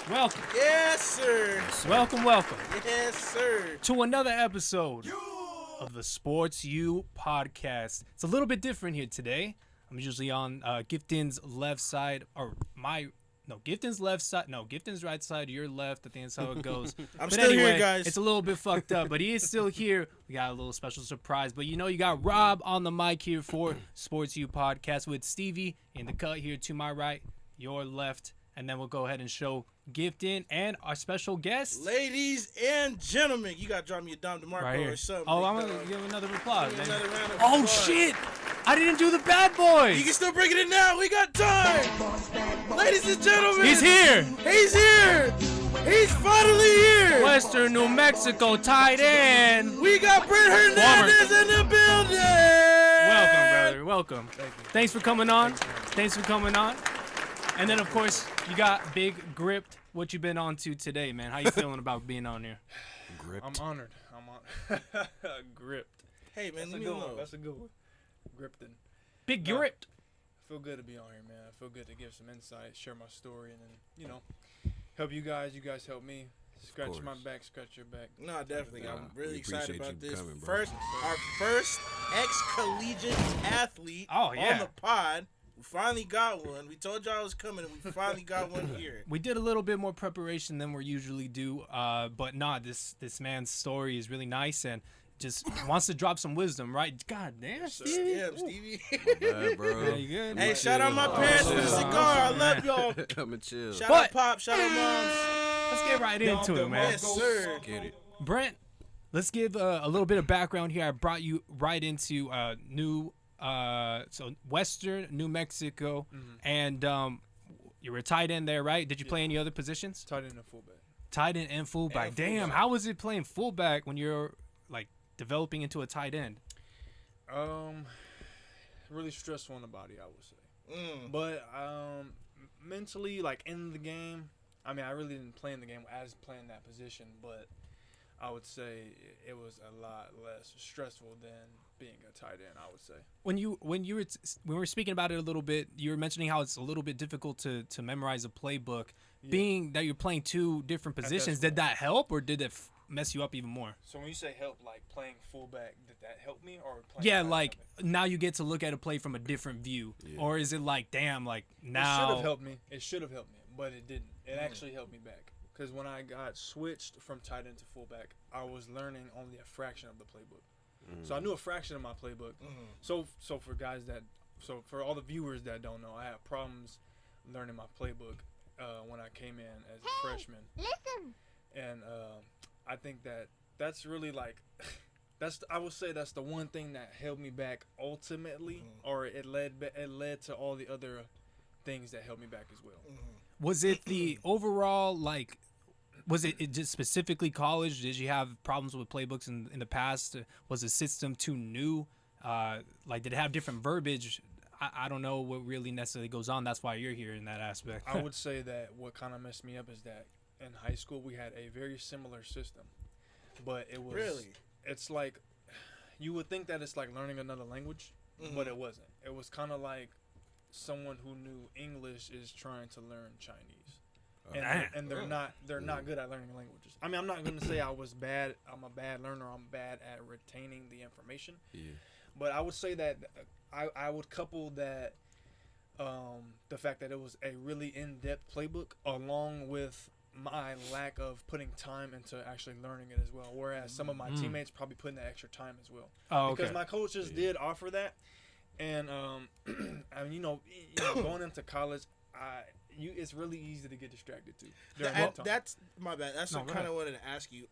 Welcome. Yes, sir. Welcome. Yes, sir. To another episode of the Sports U podcast. It's a little bit different here today. I'm usually on Gifton's left side, Gifton's left side. No, Gifton's right side. Your left. I think that's how it goes. I'm but still anyway, here, guys. It's a little bit fucked up, but he is still here. We got a little special surprise. But you got Rob on the mic here for Sports U podcast with Stevie in the cut here to my right, your left. And then we'll go ahead and show Gifton and our special guest. Ladies and gentlemen, you got to drop me a Dom DeMarco Right here. or something. Oh, I'm going to give another applause. Give another round of Oh, applause. shit. I didn't do the bad boys. You can still bring it in now. We got time. Ladies and gentlemen. He's here. He's here. He's finally here. Western New Mexico tight end. We got Brent Hernandez in the building. Welcome, brother. Welcome. Thank you. Thanks for coming on. And then, of course, you got Big Gripped. What you been on to today, man? How you feeling about being on here? Gripped. I'm honored. Gripped. Hey, man, That's leave a me good alone. one. That's a good one. Gripped. Big No. Gripped. I feel good to be on here, man. I feel good to give some insight, share my story, and then, help you guys. You guys help me. Scratch my back, scratch your back. No, definitely. I'm really we excited appreciate about you this. coming, bro. Our first ex-collegiate athlete Oh, yeah. on the pod. We finally got one. We told y'all it was coming, and we finally got one here. We did a little bit more preparation than we usually do, but this man's story is really nice and just wants to drop some wisdom, right? God damn, Stevie. Damn, Stevie. Bad, bro. Yeah, you good? Hey, shout out my parents for the cigar. I love y'all. I'ma chill. Shout But- out Pop. Shout out Moms. Let's get right into it, man. Yes, sir. Get it. Brent, let's give a little bit of background here. I brought you right into Western New Mexico, and you were a tight end there, right? Did you play any other positions? Tight end and fullback. Tight end and fullback. And Damn, fullback. how was it playing fullback when you're like developing into a tight end? Really stressful on the body, I would say. Mm. But mentally, like in the game, I mean, I really didn't play in the game as playing that position, but I would say it was a lot less stressful than being a tight end, I would say. When we were speaking about it a little bit, you were mentioning how it's a little bit difficult to memorize a playbook. Yeah. Being that you're playing two different positions, did that help or did it mess you up even more? So when you say help, like playing fullback, did that help me or playing? Yeah, tight end like help me? now you get to look at a play from a different view, Yeah. or is it like, damn, like It should now? have helped me. It should have helped me, but it didn't. It actually helped me back because when I got switched from tight end to fullback, I was learning only a fraction of the playbook. So I knew a fraction of my playbook. So for all the viewers that don't know, I had problems learning my playbook when I came in as a freshman. Listen. And I think that's really like I would say that's the one thing that held me back ultimately, or it led to all the other things that held me back as well. Was it the overall like? Was it just specifically college? Did you have problems with playbooks in the past? Was the system too new? Like, did it have different verbiage? I don't know what really necessarily goes on. That's why you're here in that aspect. I would say that what kind of messed me up is that in high school we had a very similar system, but it was Really? It's like you would think that it's like learning another language, but it wasn't. It was kind of like someone who knew English is trying to learn Chinese. And they're not good at learning languages. I mean, I'm not gonna say I was bad. I'm a bad learner. I'm bad at retaining the information. Yeah. But I would say that I would couple that the fact that it was a really in-depth playbook along with my lack of putting time into actually learning it as well. Whereas some of my teammates probably put in the extra time as well. Oh, okay. Because my coaches did offer that, and I mean, going into college, it's really easy to get distracted too. during that time. That's my bad. That's No, what go kind ahead. of wanted to ask you.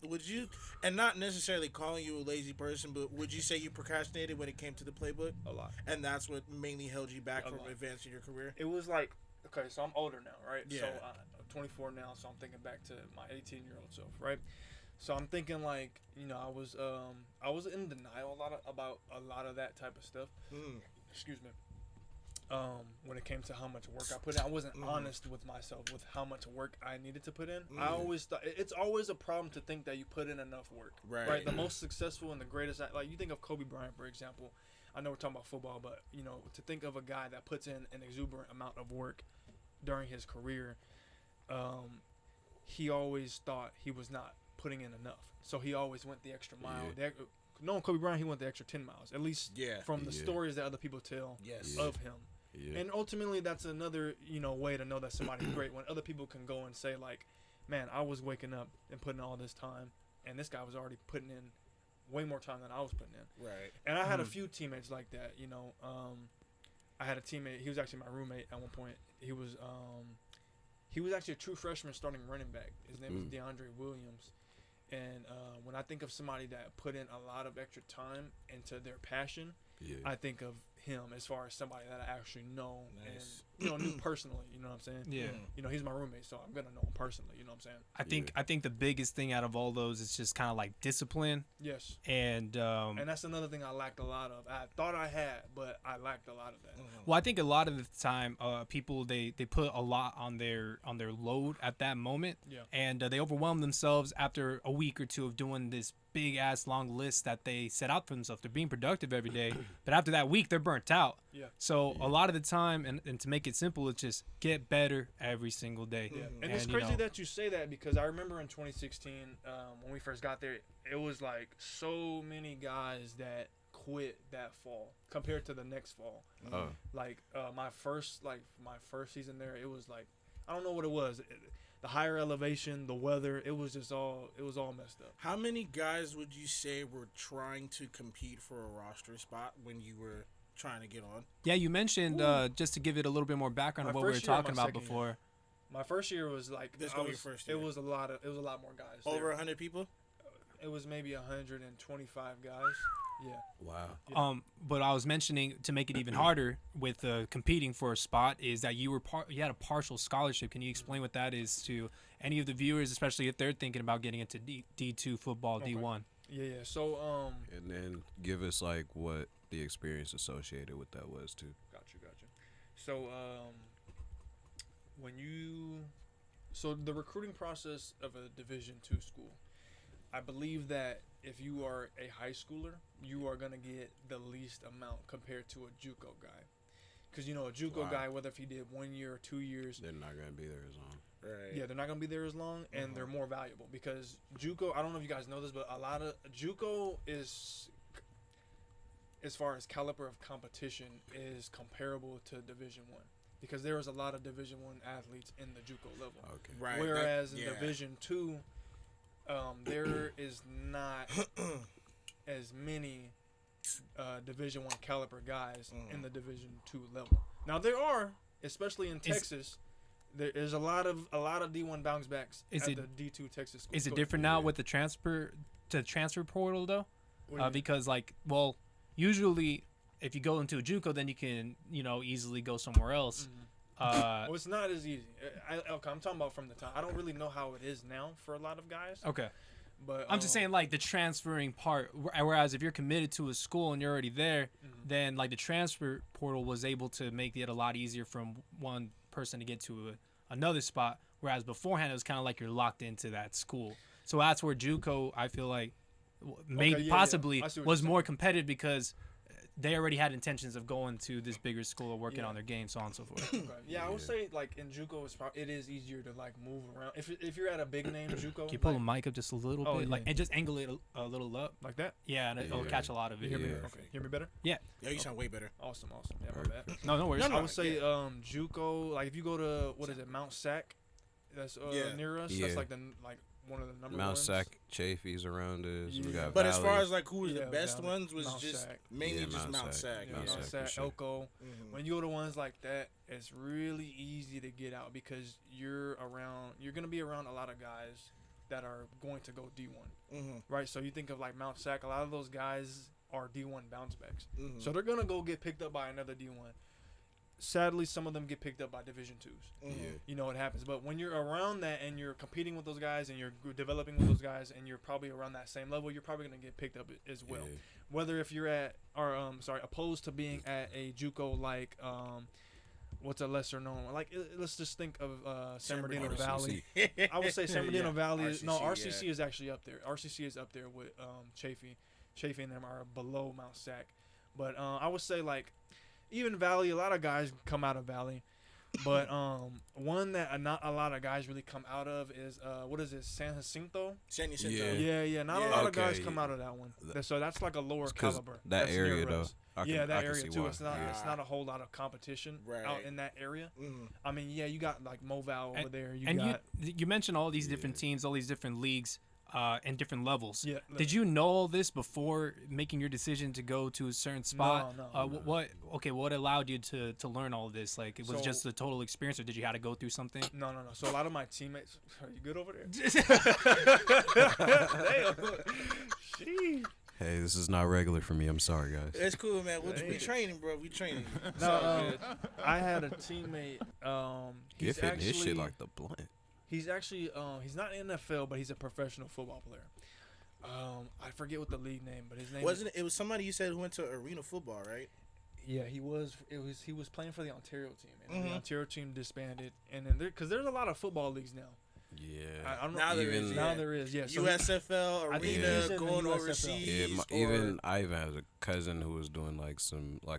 Would you, and not necessarily calling you a lazy person, but would you say you procrastinated when it came to the playbook, a lot. and that's what mainly held you back A from lot. advancing your career? It was like, okay, so I'm older now, right? Yeah. So I'm 24 now, so I'm thinking back to my 18-year-old self, right? So I'm thinking like, I was in denial about a lot of that type of stuff. Excuse me. When it came to how much work I put in, I wasn't honest with myself with how much work I needed to put in. I always thought it's always a problem to think that you put in enough work. Right. The most successful and the greatest, like you think of Kobe Bryant, for example. I know we're talking about football, but to think of a guy that puts in an exuberant amount of work during his career, he always thought he was not putting in enough. So he always went the extra mile. Knowing Kobe Bryant, he went the extra 10 miles, at least from the stories that other people tell of him. Yeah. And ultimately, that's another, way to know that somebody's great, when other people can go and say, like, man, I was waking up and putting all this time, and this guy was already putting in way more time than I was putting in. Right. And I had a few teammates like that, I had a teammate, he was actually my roommate at one point. He was actually a true freshman starting running back. His name was DeAndre Williams. And when I think of somebody that put in a lot of extra time into their passion, I think of him as far as somebody that I actually know and knew personally. You know what I'm saying? Yeah. He's my roommate, so I'm gonna know him personally. You know what I'm saying? I think the biggest thing out of all those is just kind of like discipline. Yes. And that's another thing I lacked a lot of. I thought I had, but I lacked a lot of that. Well, I think a lot of the time, people they put a lot on their load at that moment, and they overwhelm themselves after a week or two of doing this big ass long list that they set out for themselves. They're being productive every day, but after that week, they're burnt out. Yeah. So a lot of the time, and to make it simple, it's just get better every single day. Yeah. And it's crazy that you say that, because I remember in 2016 when we first got there, it was like so many guys that quit that fall compared to the next fall. Like my first season there, it was like, I don't know what it was. The higher elevation, the weather, it was all messed up. How many guys would you say were trying to compete for a roster spot when you were trying to get on? Yeah, you mentioned just to give it a little bit more background of what we were talking about before. Year. My first year was like your first year. It was a lot more guys. Over 100 people? It was maybe 125 guys. Yeah. Wow. Yeah. But I was mentioning, to make it even harder with competing for a spot, is that you had a partial scholarship. Can you explain what that is to any of the viewers, especially if they're thinking about getting into D2 football, okay. D1? Yeah. So and then give us like what the experience associated with that was too. Gotcha. So so the recruiting process of a Division II school, I believe that if you are a high schooler, you are going to get the least amount compared to a JUCO guy. Because, a JUCO guy, whether if he did 1 year or 2 years, they're not going to be there as long. Right. Yeah, they're not going to be there as long, and they're more valuable. Because JUCO, I don't know if you guys know this, but a lot of JUCO is, as far as caliber of competition, is comparable to Division I. Because there is a lot of Division I athletes in the JUCO level. Okay. Right. Whereas in Division II, there is not as many Division I caliber guys in the Division II level. Now there are, especially in Texas, there is a lot of D1 bounce backs at the D2 Texas school. Is it different now with the transfer portal though? Because usually if you go into a JUCO, then you can easily go somewhere else. Well, it's not as easy. I'm talking about from the time. I don't really know how it is now for a lot of guys. Okay. But I'm just saying, like, the transferring part. Whereas if you're committed to a school and you're already there, then like the transfer portal was able to make it a lot easier from one person to get to another spot. Whereas beforehand, it was kind of like you're locked into that school. So that's where JUCO, I feel like, possibly was more competitive because they already had intentions of going to this bigger school or working on their game, so on and so forth. Okay. Yeah, I would say like in JUCO, it is easier to like move around. If you're at a big name JUCO, can you pull the mic up just a little bit, and just angle it a little up like that? Yeah, and it'll catch a lot of it. Hear me? Okay. Hear me better? Yeah. Yeah, you sound way better. Awesome. Yeah, my bad. No worries. I would say JUCO. Like if you go to what is it, Mount Sac, that's near us. That's like one of the number Mount ones. Sac, Chafee's around us. We got but Valley. as far as like who was the best Valley. ones was Mount just Sac. mainly just Mount Sac. Mount Sac, Elko. When you go to ones like that, it's really easy to get out because you're gonna be around a lot of guys that are going to go D1, right? So you think of like Mount Sac, a lot of those guys are D1 bounce backs, so they're gonna go get picked up by another D1. Sadly, some of them get picked up by Division IIs. You know what happens. But when you're around that and you're competing with those guys and you're developing with those guys and you're probably around that same level, you're probably going to get picked up as well. Whether if you're opposed to being at a JUCO like, what's a lesser known? Like, let's just think of San Bernardino Valley. I would say San Bernardino Valley. RCC is actually up there. RCC is up there with Chafee. Chafee and them are below Mount Sac. But I would say like, even Valley, a lot of guys come out of Valley. But one that not a lot of guys really come out of is what is it, San Jacinto? San Yeah. Jacinto. Yeah. Not a Yeah. lot of guys Okay. come out of that one. So that's like a lower 'Cause caliber. that That's near area, though. Rose. I Yeah, can that area see too. why. It's not a whole lot of competition Right. out in that area. Mhm. I mean, yeah, you got like Moval over there. You and got you mentioned all these different teams, all these different leagues, and different levels. Yeah. Did you know all this before making your decision to go to a certain spot? No. What allowed you to learn all of this? Like, it was So- just the total experience, or did you have to go through something? No. So a lot of my teammates, are you good over there? Damn. Sheesh. Hey, this is not regular for me. I'm sorry, guys. It's cool, man. We Hey. training, bro. We training. No, I had a teammate. He's Giff hitting his actually shit like the blunt. he's actually he's not in the NFL, but he's a professional football player. I forget what the league name, but his name Wasn't it? It was somebody you said who went to arena football, right? Yeah, he was playing for the Ontario team, and Mhm. the Ontario team disbanded, and then because there's a lot of football leagues now. Yeah. I don't know. Now there Even- is. Now Yeah. there is. Yeah. So he- USFL I think arena he's in the going USFL. overseas. Yeah, I even had a cousin who was doing like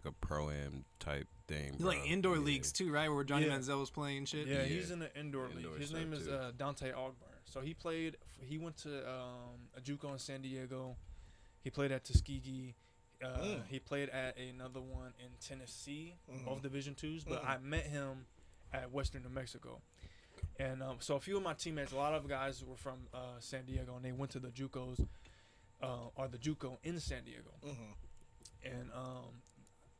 a pro-am type thing. Like bro. indoor Yeah. leagues too, right? Where Johnny Yeah. Manziel was playing and shit. Yeah, Yeah. he's in the indoor league. Indoor His stuff, name is too. Dante Ogburn. So he went to a JUCO in San Diego. He played at Tuskegee. He played at another one in Tennessee, both Division twos. But I met him at Western New Mexico. And so a few of my teammates, a lot of guys were from San Diego, and they went to the JUCOs, or the JUCO in San Diego. And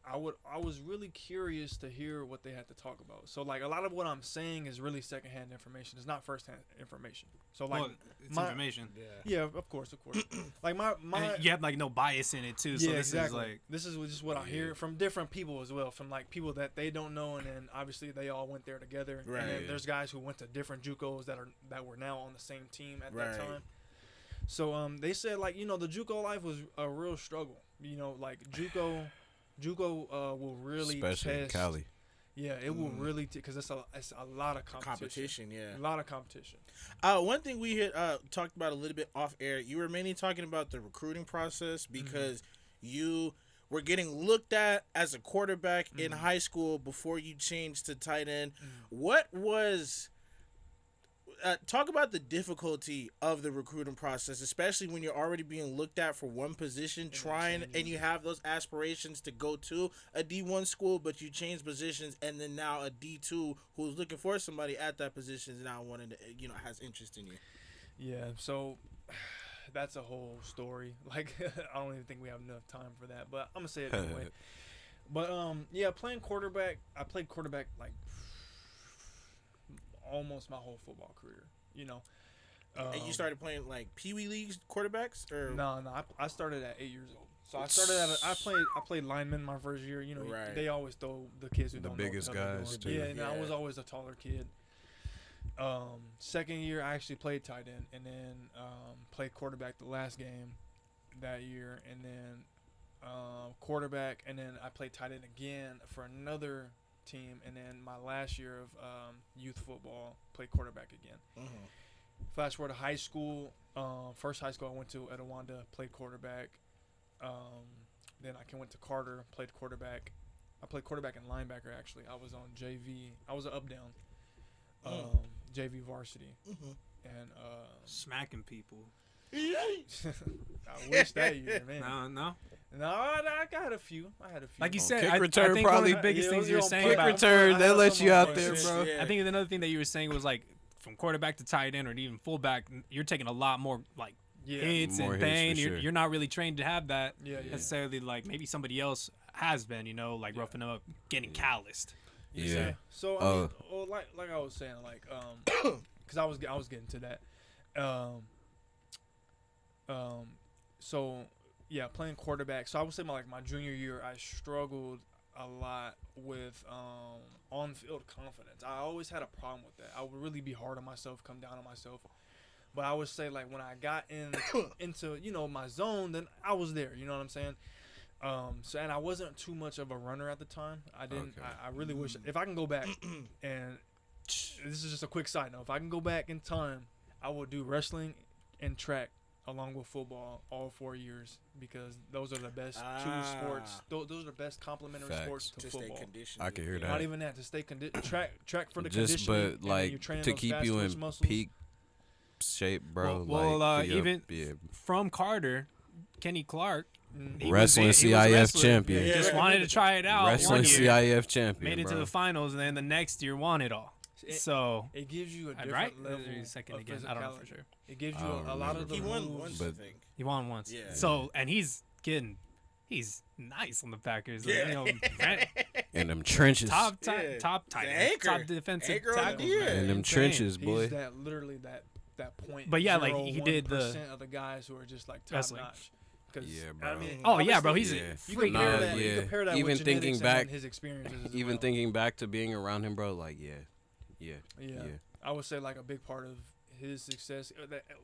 I was really curious to hear what they had to talk about. So like a lot of what I'm saying is really secondhand information. It's not firsthand information. So like Well, it's my- information. yeah, of course. Like my And you have like no bias in it too. So yeah, this exactly. is like This is just what I hear from different people as well, from like people that they don't know, and then obviously they all went there together. Right. And then Yeah. there's guys who went to different JUCOs that were now on the same team at that Right. time. So they said like the JUCO life was a real struggle. Like JUCO will really Especially in test. Cali. Yeah, it will really because it's a lot of competition. Yeah. A lot of competition. One thing we had talked about a little bit off air, you were mainly talking about the recruiting process because you were getting looked at as a quarterback in high school before you changed to tight end. What was talk about the difficulty of the recruiting process, especially when you're already being looked at for one position, and you have those aspirations to go to a D1 school, but you change positions, and then now a D2 who's looking for somebody at that position is now wanting to, has interest in you. Yeah, so that's a whole story. Like I don't even think we have enough time for that, but I'm gonna say it anyway. But yeah, playing quarterback, I played quarterback like almost my whole football career. And you started playing like Pee Wee leagues quarterbacks, or No, I started at 8 years old. So I started I played lineman my first year. Right. They always throw the kids who The don't know biggest what the hell they're guys, doing. too. Yeah, and I Yeah. was always a taller kid. Second year I actually played tight end, and then played quarterback the last game that year, and then quarterback, and then I played tight end again for another team, and then my last year of youth football played quarterback again. Flash forward to high school. First high school I went to, Etowanda, played quarterback. Then I went to Carter, played quarterback. I played quarterback and linebacker, actually. I was on JV. I was an up-down JV varsity. And smacking people. I wish that year, man. No. No, I had a few. Like you Oh, said, kick I return think probably- one of the biggest Yeah, things it you were was on saying kick about return, they let you out there, Yeah. bro. Yeah. I think another thing that you were saying was like from quarterback to tight end or even fullback, you're taking a lot more like hits More and hits, pain. for You're, sure. you're not really trained to have that Yeah. necessarily. Like maybe somebody else has been, like roughing up, getting calloused. Yeah. So I mean, well, like I was saying, like because I was getting to that. So yeah, playing quarterback. So I would say my junior year, I struggled a lot with on-field confidence. I always had a problem with that. I would really be hard on myself, come down on myself. But I would say like when I got into my zone, then I was there. You know what I'm saying? So and I wasn't too much of a runner at the time. I didn't. Okay. I really wish if I can go back, and this is just a quick side note. If I can go back in time, I would do wrestling and track along with football all 4 years because those are the best two sports. Those are the best complementary sports to football. I can hear that. Not even that, to stay track for the just conditioning. but like to keep you in peak shape, bro. Even from Carter, Kenny Clark, wrestling CIF champion. Just wanted to try it out. Wrestling CIF champion. Made it to the finals, and then the next year won it all. So it gives you a different level second of again. physicality. I don't know for sure. It gives you a lot of the He won moves. once, I think. He won once. Yeah. So and he's nice on the Packers. Yeah. You know, in them trenches. top tight end, top defensive tackle. In them trenches, boy. He's literally that point. But yeah, like he did the percent of the guys who are just like top notch. Yeah, bro. I mean, oh yeah, bro. He's you a compare freak. that, you compare that even with thinking back, and his experiences. As even well. thinking back to being around him, bro. Like, yeah. I would say like a big part of his success,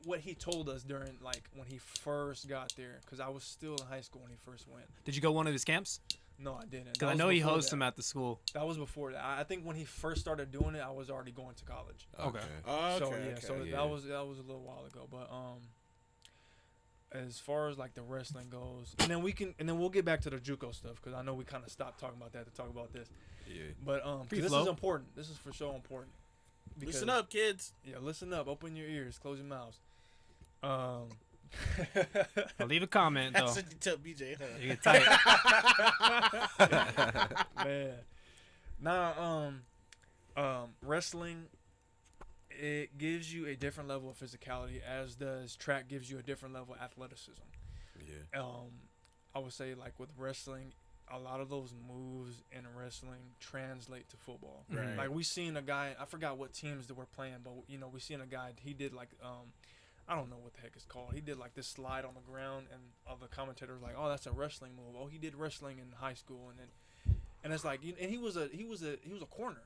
what he told us during like when he first got there, because I was still in high school when he first went. Did you go one of his camps? No, I didn't. Because I know he hosts them at the school. That was before that. I think when he first started doing it, I was already going to college. Okay. That was a little while ago. But as far as like the wrestling goes, and then we'll get back to the JUCO stuff because I know we kind of stopped talking about that to talk about this. Yeah. But this is important. This is for sure important. Because, listen up, kids. Yeah, listen up. Open your ears. Close your mouths. I'll leave a comment though. That's what you tell BJ. Huh? You get tight. Man. Now, wrestling, it gives you a different level of physicality, as does track gives you a different level of athleticism. Yeah. I would say like with wrestling, a lot of those moves in wrestling translate to football. Right. Like we seen a guy, I forgot what teams that were playing, but we seen a guy, he did like I don't know what the heck it's called. He did like this slide on the ground, and all the commentators were like, "Oh, that's a wrestling move. Oh, he did wrestling in high school." And it's like, and he was a corner.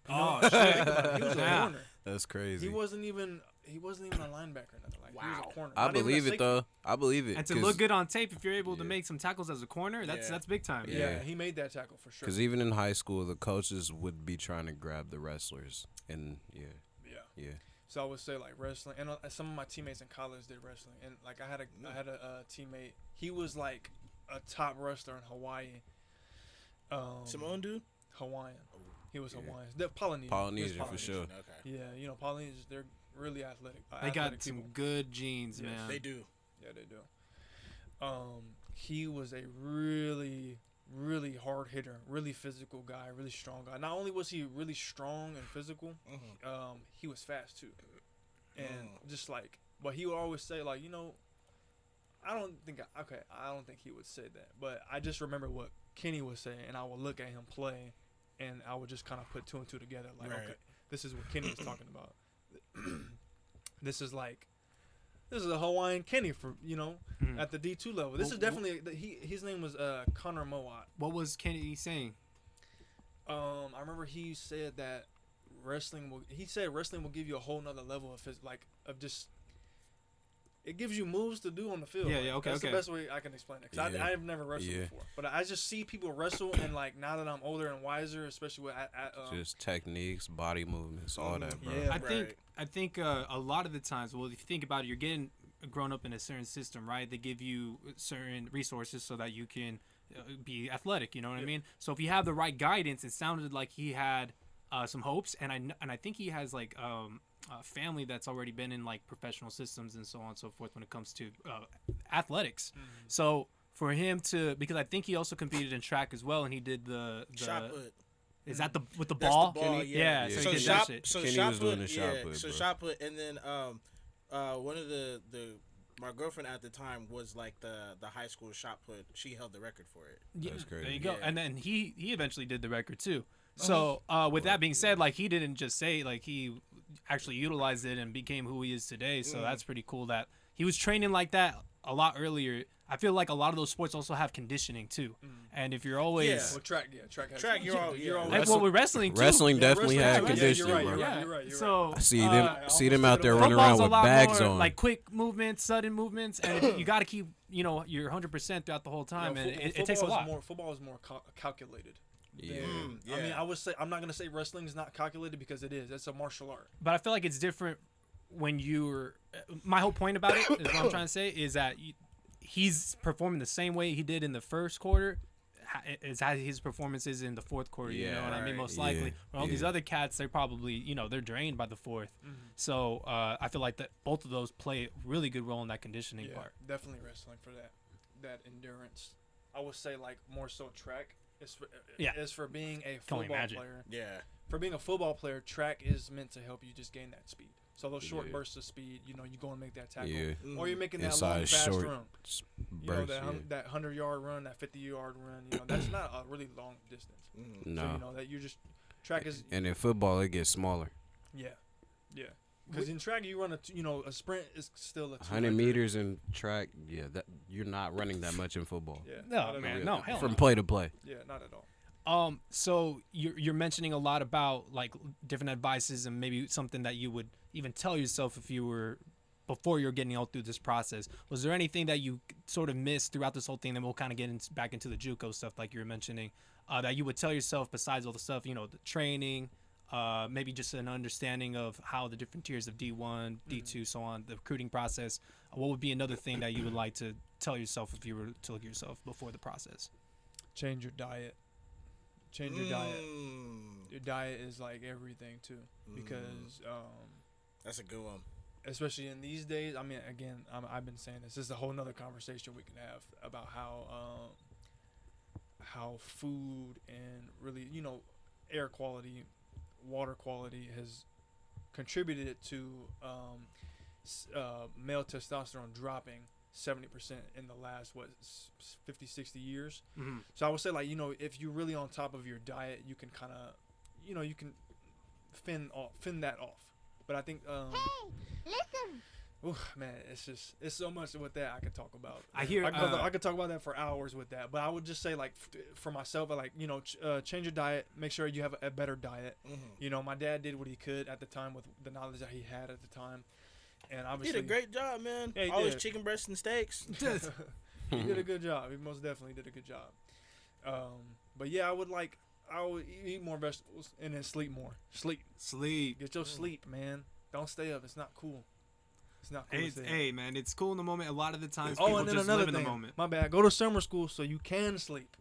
Oh shit! shit! He was a corner. That's crazy. He wasn't even a linebacker or nothing. Like, he was a corner. I Not even a believe it safety. though. I believe it. And to look good on tape, if you're able to make some tackles as a corner, that's big time. Yeah, he made that tackle for sure. Because even in high school, the coaches would be trying to grab the wrestlers, and yeah. So I would say like wrestling, and some of my teammates in college did wrestling, and like I had a teammate. He was like a top wrestler in Hawaii. Simone dude? Hawaiian. He was Hawaiian. They're Polynesian. Polynesian for sure. Okay. Yeah, Polynesians, they're really athletic. They got athletic some people. good genes, man. They do. Yeah, they do. He was a really, really hard hitter, really physical guy, really strong guy. Not only was he really strong and physical, he was fast too. And just like, but he would always say like, I don't think he would say that, but I just remember what Kenny was saying, and I would look at him play, and I would just kind of put two and two together, like, okay, this is what Kenny is talking about. This is a Hawaiian Kenny for at the D2 level. This is definitely his name was Connor Mowat. What was Kenny saying? I remember he said that wrestling will give you a whole nother level of just. It gives you moves to do on the field. Yeah, okay, That's the best way I can explain it. Because I've never wrestled before. But I just see people wrestle, and, like, now that I'm older and wiser, especially with... just techniques, body movements, all that, bro. Yeah, I think a lot of the times, well, if you think about it, you're getting grown up in a certain system, right? They give you certain resources so that you can be athletic, you know what I mean? So if you have the right guidance, it sounded like he had some hopes, and I think he has, like... family that's already been in like professional systems and so on and so forth when it comes to athletics. So for him to, because I think he also competed in track as well, and he did the shot put. Is that with the That's ball? the ball, yeah. So he did that shit. So Kenny shot was put, doing the shot put, so bro. shot put, and then one of the my girlfriend at the time was like the high school shot put. She held the record for it. That's crazy. There you go. Yeah. And then he eventually did the record too. So with that being said, like he didn't just say, like he actually utilized it and became who he is today. So that's pretty cool that he was training like that a lot earlier. I feel like a lot of those sports also have conditioning too. And if you're always Well, track has you're all well, with wrestling too. Wrestling definitely had conditioning, You're bro. right. So I see them out there running football's around a with lot bags more, on. like quick movements, sudden movements, and you got to keep your 100% throughout the whole time, and it takes a lot. Football is more calculated. Yeah. I mean, I would say I'm not gonna say wrestling is not calculated because it is. It's a martial art. But I feel like it's different when you're, my whole point about it is what I'm trying to say is that he's performing the same way he did in the first quarter. Is how his performance is in the fourth quarter. You know what I mean? Most likely. All these other cats, they're probably, they're drained by the fourth. So I feel like that both of those play a really good role in that conditioning part. Definitely wrestling for that endurance. I would say like more so track is for being a football player. Yeah. For being a football player, track is meant to help you just gain that speed. So those short bursts of speed, you go and make that tackle, or you're making that long fast run. Burst, that 100-yard run, that 50-yard run. That's not a really long distance. No. So that you just track is. And in football, it gets smaller. Yeah. Because in track, you run a sprint is still a 100 meters in track. Yeah, that you're not running that much in football. Yeah. No, man, no, hell from no. play to play. Yeah, not at all. So you're mentioning a lot about like different advices and maybe something that you would even tell yourself if you were before you're getting all through this process. Was there anything that you sort of missed throughout this whole thing? Then we'll kind of get back into the JUCO stuff like you were mentioning that you would tell yourself besides all the stuff, the training, maybe just an understanding of how the different tiers of D1, D2, so on, the recruiting process. What would be another thing that you would like to tell yourself if you were to look at yourself before the process? Change your diet. Change your diet. Your diet is like everything too, because that's a good one. Especially in these days. I mean, again, I've been saying this. This is a whole nother conversation we can have about how food and really, air quality, water quality has contributed to male testosterone dropping 70% in the last 50, 60 years. So I would say like if you're really on top of your diet, you can kind of you can fend that off. But I think hey, listen. Ooh, man, it's so much with that I could talk about. I could talk about that for hours with that. But I would just say like for myself, I like change your diet, make sure you have a better diet. My dad did what he could at the time with the knowledge that he had at the time. And obviously, he did a great job, man. Yeah, always chicken breast and steaks. He did a good job. He most definitely did a good job. But yeah, I would eat more vegetables and then sleep more. Sleep. Get your sleep, man. Don't stay up. It's not cool. It's not cool. Hey, man, it's cool in the moment. A lot of the times, and people then just another live in thing. the moment. My bad. Go to summer school so you can sleep.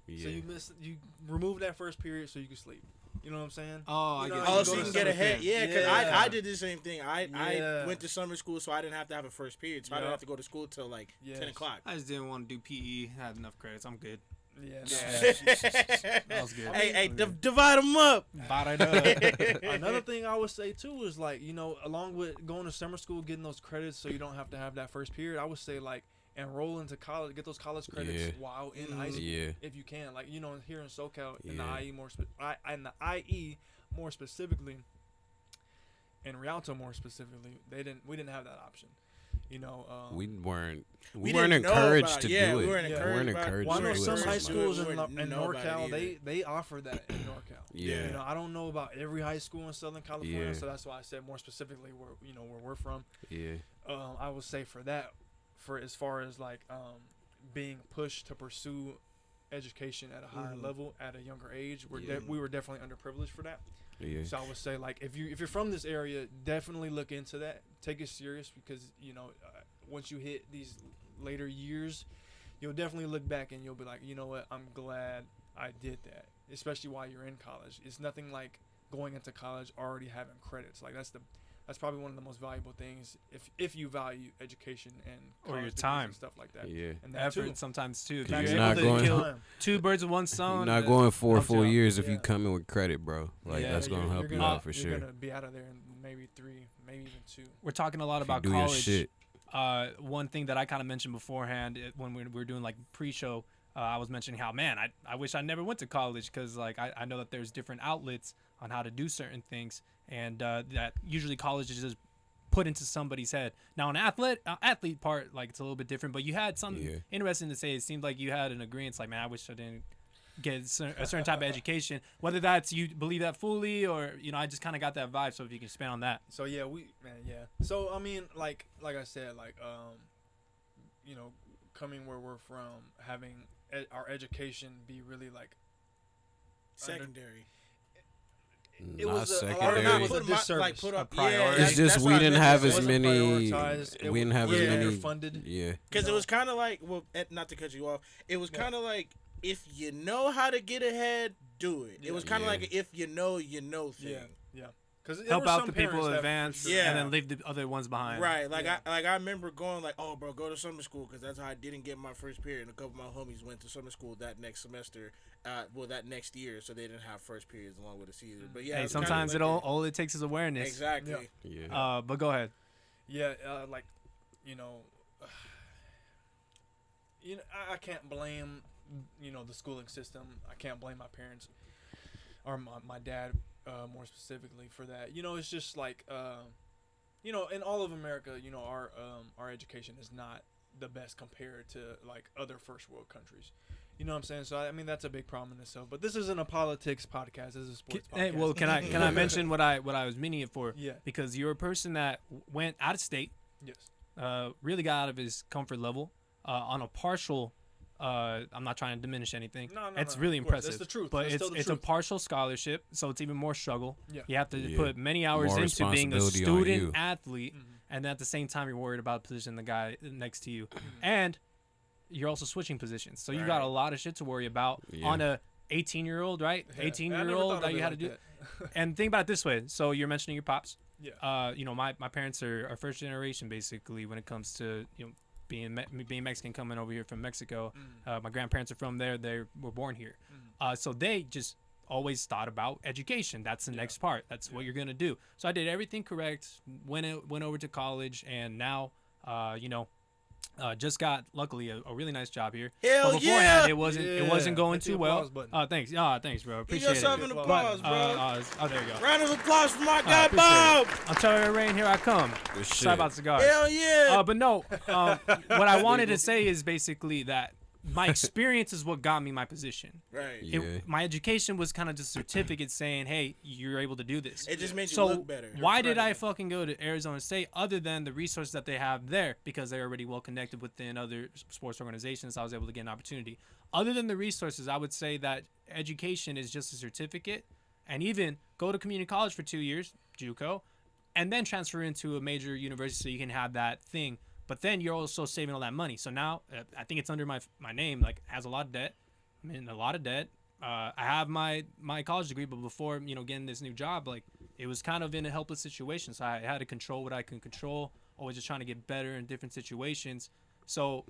Yeah. So you remove that first period so you can sleep. You know what I'm saying? Oh, I get it. Oh, so you can get ahead. Yeah, because I did the same thing. I went to summer school, so I didn't have to have a first period. So I didn't have to go to school till like 10 o'clock. I just didn't want to do PE. I had enough credits. I'm good. Yeah. That was good. Hey, divide them up. Divide it up. Another thing I would say too is like along with going to summer school, getting those credits so you don't have to have that first period. I would say like enroll into college, get those college credits while in high school if you can. Like here in SoCal, in the IE more specifically, in Rialto more specifically, we didn't have that option. We weren't encouraged to do it. We weren't encouraged. Well, I know to some do it. high schools in We weren't NorCal, they offer that in NorCal. Yeah. I don't know about every high school in Southern California, so that's why I said more specifically where we're from. Yeah. I would say for that, for as far as like being pushed to pursue education at a higher level at a younger age, we were definitely underprivileged for that. Yeah. So I would say like if you're from this area, definitely look into that. Take it serious because once you hit these later years, you'll definitely look back and you'll be like, you know what, I'm glad I did that. Especially while you're in college. It's nothing like going into college already having credits. Like that's probably one of the most valuable things if you value education and or your degrees time and stuff like that. Yeah. And that effort too. sometimes too. You're You're not able to going- kill two birds with one stone. You're not going 4 helps you full out. years if you come in with credit, bro. Like Yeah, that's gonna help you out for sure. You're gonna be out of there in maybe 3, maybe even 2. We're talking a lot If you about do your college. shit. One thing that I kind of mentioned beforehand when we were doing like pre-show, I was mentioning how, man, I wish I never went to college because like I know that there's different outlets on how to do certain things, and that usually college is just put into somebody's head. Now an athlete part, like it's a little bit different, but you had something interesting to say. It seemed like you had an agreement, like, man, I wish I didn't get a certain type of education, whether that's you believe that fully or I just kind of got that vibe. So if you can expand on that. So so I mean like I said, like coming where we're from, having our education be really like secondary. it Not was a lot of secondary. it was a Put my- disservice. like, put up- A priority. yeah, It's just that's we what I didn't meant. have It as wasn't many. prioritized. We didn't have as was many. underfunded. Yeah. Because it was kind of like, well, not to cut you off, it was kind of like, if you know how to get ahead, do it. It was kind of Yeah. like a if you know thing. Yeah. Because Help out the people in advance, Yeah. and then leave the other ones behind. Right, like Yeah. I remember going like, oh, bro, go to summer school because that's how I didn't get my first period. And a couple of my homies went to summer school that next semester, that next year, so they didn't have first periods along with the season. But yeah, Hey, it's kinda sometimes like all it takes is awareness. exactly. Yeah. But go ahead. Yeah, like, you know, I can't blame, the schooling system. I can't blame my parents or my dad more specifically for that. It's just like, in all of America, our education is not the best compared to like other first world countries. You know what I'm saying? So I mean that's a big problem in itself. But this isn't a politics podcast. This is a sports podcast. Hey, well, can I mention what I was meaning it for? Yeah. Because you're a person that went out of state, Yes. really got out of his comfort level on a partial. I'm not trying to diminish anything. No, it's no, really of course. impressive. That's the truth. But That's it's still the it's a truth. partial scholarship, so it's even more struggle. Yeah. You have to Yeah. put many hours More into being a responsibility on you. student athlete, Mhm. and at the same time you're worried about positioning the guy next to you, and you're also switching positions. So you got a Right. lot of shit to worry about Yeah. on a 18-year-old, right? Yeah. 18-year-old that you had to do. And think about it this way. So you're mentioning your pops. Yeah. My parents are first generation basically when it comes to being Mexican, coming over here from Mexico. My grandparents are from there. They were born here. So they just always thought about education. That's the next part. That's what you're gonna do. So I did everything correct. Went over to college, and now just got luckily a really nice job here. Hell But beforehand, yeah! it wasn't Yeah. going Hit the too well. applause button. Thanks. Thanks, bro. Give Appreciate yourself it. an But, applause, bro. There you go. Round of applause for my guy, Appreciate Bob. it. I'm telling you, Rain, here I come. Good Sorry shit. about cigars. Hell yeah! But no, what I wanted to say is basically that my experience is what got me my position. right. Yeah. My education was kind of just a certificate saying, hey, you're able to do this. It just made you So look better. why did I fucking go to Arizona State other than the resources that they have there? Because they're already well connected within other sports organizations. I was able to get an opportunity. Other than the resources, I would say that education is just a certificate, and even go to community college for 2 years, JUCO, and then transfer into a major university so you can have that thing. But then you're also saving all that money. So now I think it's under my name, like has a lot of debt. I'm in a lot of debt. I have my college degree, but before getting this new job, like it was kind of in a helpless situation. So I had to control what I can control. Always just trying to get better in different situations. So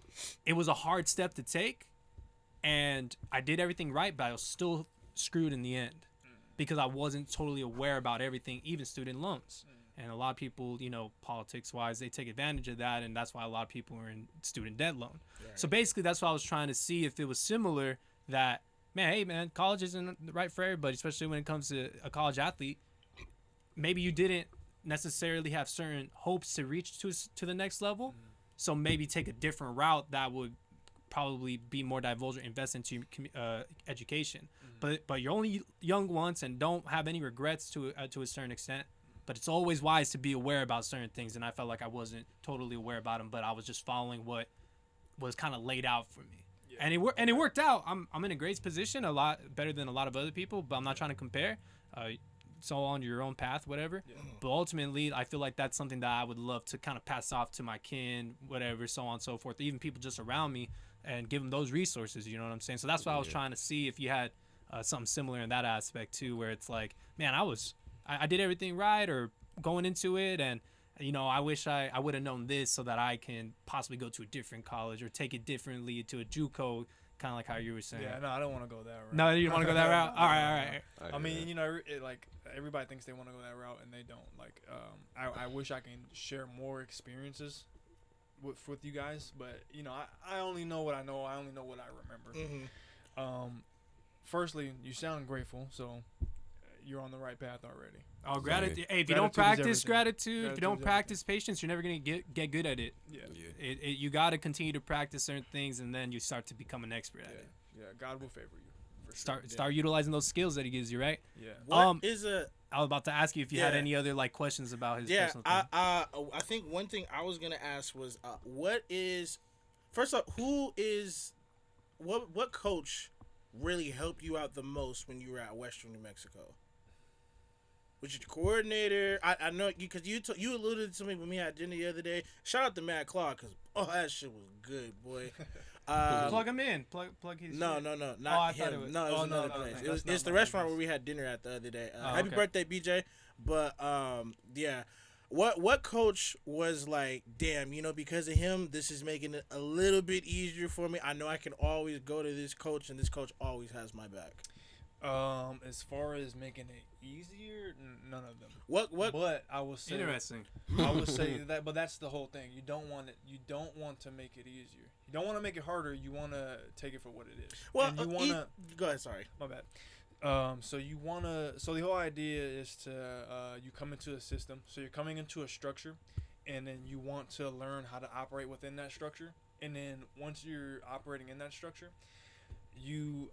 it was a hard step to take, and I did everything right, but I was still screwed in the end because I wasn't totally aware about everything, even student loans. And a lot of people, politics-wise, they take advantage of that, and that's why a lot of people are in student debt loan. Right. So basically, that's what I was trying to see if it was similar. That man, college isn't right for everybody, especially when it comes to a college athlete. Maybe you didn't necessarily have certain hopes to reach to the next level, so maybe take a different route that would probably be more divulgent, invest into education. But you're only young once, and don't have any regrets to a certain extent. But it's always wise to be aware about certain things, and I felt like I wasn't totally aware about them, but I was just following what was kind of laid out for me. Yeah. And it worked out. I'm in a great position, a lot better than a lot of other people, but I'm not trying to compare. So on your own path, whatever. Yeah. But ultimately, I feel like that's something that I would love to kind of pass off to my kin, whatever, so on and so forth, even people just around me, and give them those resources, you know what I'm saying? So that's what I was trying to see if you had something similar in that aspect too, where it's like, man, I did everything right or going into it, and I wish I would have known this so that I can possibly go to a different college or take it differently to a JUCO, kind of like how you were saying. Yeah, no, I don't want to go that route. No, you want to go that route? All right. I mean, like everybody thinks they want to go that route and they don't. Like, I wish I can share more experiences with you guys, but I only know what I know. I only know what I remember. Mm-hmm. Firstly, you sound grateful, so you're on the right path already. Oh, gratitude! Hey, if you Gratitude don't is practice everything. gratitude, if you don't Gratitude is practice patience, you're never gonna get good at it. Yeah. You got to continue to practice certain things, and then you start to become an expert at it. Yeah, God will favor you. For sure. Start utilizing those skills that he gives you, right? Yeah. What is a I was about to ask you if you had Yeah. any other questions about his yeah? personal thing. I think one thing I was gonna ask was what is first up, what coach really helped you out the most when you were at Western New Mexico? with your coordinator. I know you because you alluded to me when we had dinner the other day. Shout out to Matt Clark because that shit was good, boy. Plug him in. Plug his. No, shit. not I thought him. it was. No, it was another no, place. that's It's not the my restaurant business. where we had dinner at the other day. Oh, Happy okay. birthday, BJ. But yeah. What coach was like, damn, because of him, this is making it a little bit easier for me. I know I can always go to this coach, and this coach always has my back. As far as making it easier, none of them. What? But I will say Interesting. I would say that, but that's the whole thing. You don't want it. You don't want to make it easier. You don't want to make it harder. You want to take it for what it is. Well, and you want to. Go ahead. Sorry. My bad. So you want to. So the whole idea is to you come into a system. So you're coming into a structure, and then you want to learn how to operate within that structure. And then once you're operating in that structure, you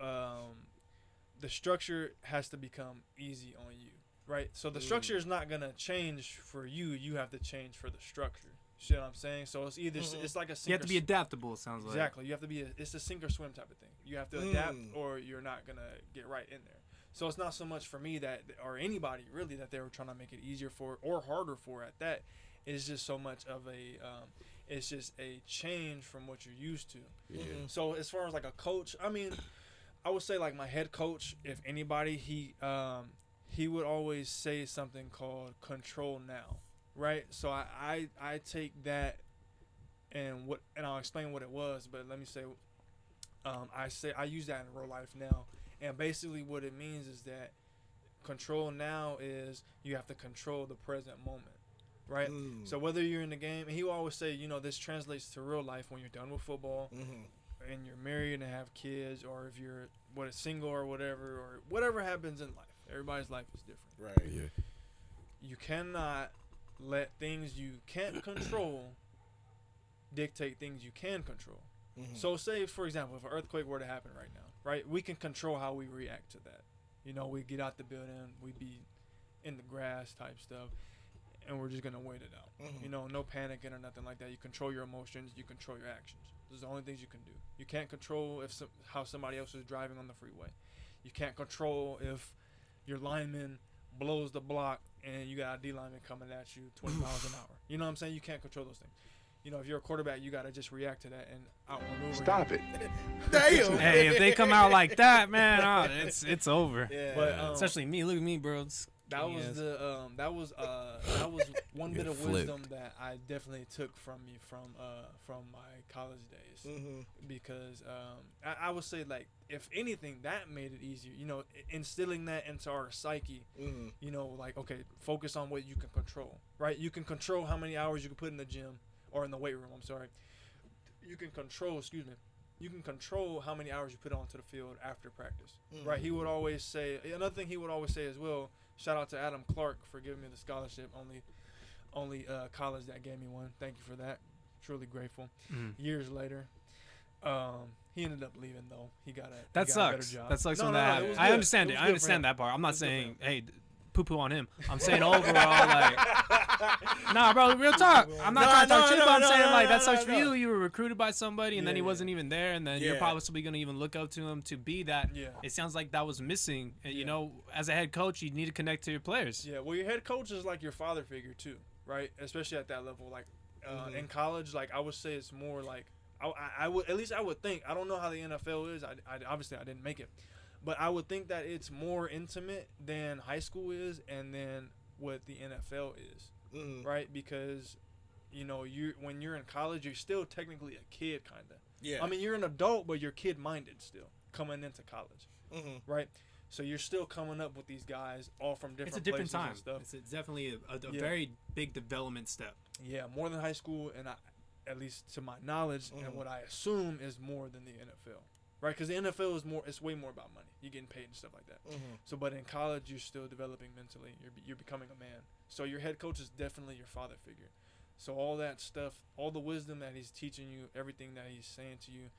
the structure has to become easy on you, right? So the structure is not gonna change for you. You have to change for the structure. You see what I'm saying? So it's either it's like a sink You have to be adaptable. It sounds like. exactly. You have to be. It's a sink or swim type of thing. You have to adapt, or you're not gonna get right in there. So it's not so much for me that, or anybody really, that they were trying to make it easier for or harder for at that. It's just so much of a. It's just a change from what you're used to. Yeah. So as far as like a coach, I mean, I would say like my head coach, if anybody, he would always say something called control now, right? So I take that and I'll explain what it was, but let me say, I use that in real life now, and basically what it means is that control now is you have to control the present moment. Right, so whether you're in the game, and he will always say, this translates to real life when you're done with football, and you're married and have kids, or if you're single or whatever happens in life. Everybody's life is different. Right. Yeah. You cannot let things you can't control dictate things you can control. So say, for example, if an earthquake were to happen right now, right, we can control how we react to that. We get out the building, we be in the grass type stuff, and we're just going to wait it out. No panicking or nothing like that. You control your emotions. You control your actions. Those are the only things you can do. You can't control how somebody else is driving on the freeway. You can't control if your lineman blows the block and you got a D lineman coming at you 20 miles an hour. You know what I'm saying? You can't control those things. If you're a quarterback, you got to just react to that and outmaneuver. Stop it. Damn. Hey, if they come out like that, man, it's over. Yeah. But Especially me. Look at me, bro. that was one bit of Flipped. wisdom that I definitely took from my college days, because I would say, like, if anything, that made it easier. Instilling that into our psyche. Like, okay, focus on what you can control. Right, you can control how many hours you can put in the gym or in the weight room. I'm sorry. You can control. Excuse me. You can control how many hours you put onto the field after practice. Right. He would always say another thing. He would always say as well. Shout out to Adam Clark for giving me the scholarship. Only college that gave me one. Thank you for that. Truly grateful. Years later, he ended up leaving though. He got a That better sucks. job. That sucks No, when no, that no, it happens. was I good. understand It it. was I good for understand him. that part. I'm It not was good for saying, him. hey, poo-poo on him. I'm saying overall, like, nah, bro, real talk. I'm not trying to talk shit, but I'm saying, like, that sucks for you. You were recruited by somebody, and then he wasn't even there, and then you're possibly going to even look up to him to be that. Yeah. It sounds like that was missing. And, as a head coach, you need to connect to your players. Yeah, well, your head coach is like your father figure too, right? Especially at that level. Like in college, like I would say it's more like I would, at least I would think. I don't know how the NFL is. I obviously I didn't make it, but I would think that it's more intimate than high school is, and then what the NFL is, right? Because when you're in college, you're still technically a kid, kind of. Yeah. I mean, you're an adult, but you're kid-minded still coming into college, right? So you're still coming up with these guys all from different It's a different places time. and stuff. It's definitely a very big development step. Yeah, more than high school, and at least to my knowledge, and what I assume is more than the NFL, right? Because the NFL is more, it's way more about money. You're getting paid and stuff like that. So, but in college, you're still developing mentally. You're becoming a man. So your head coach is definitely your father figure. So all that stuff, all the wisdom that he's teaching you, everything that he's saying to you,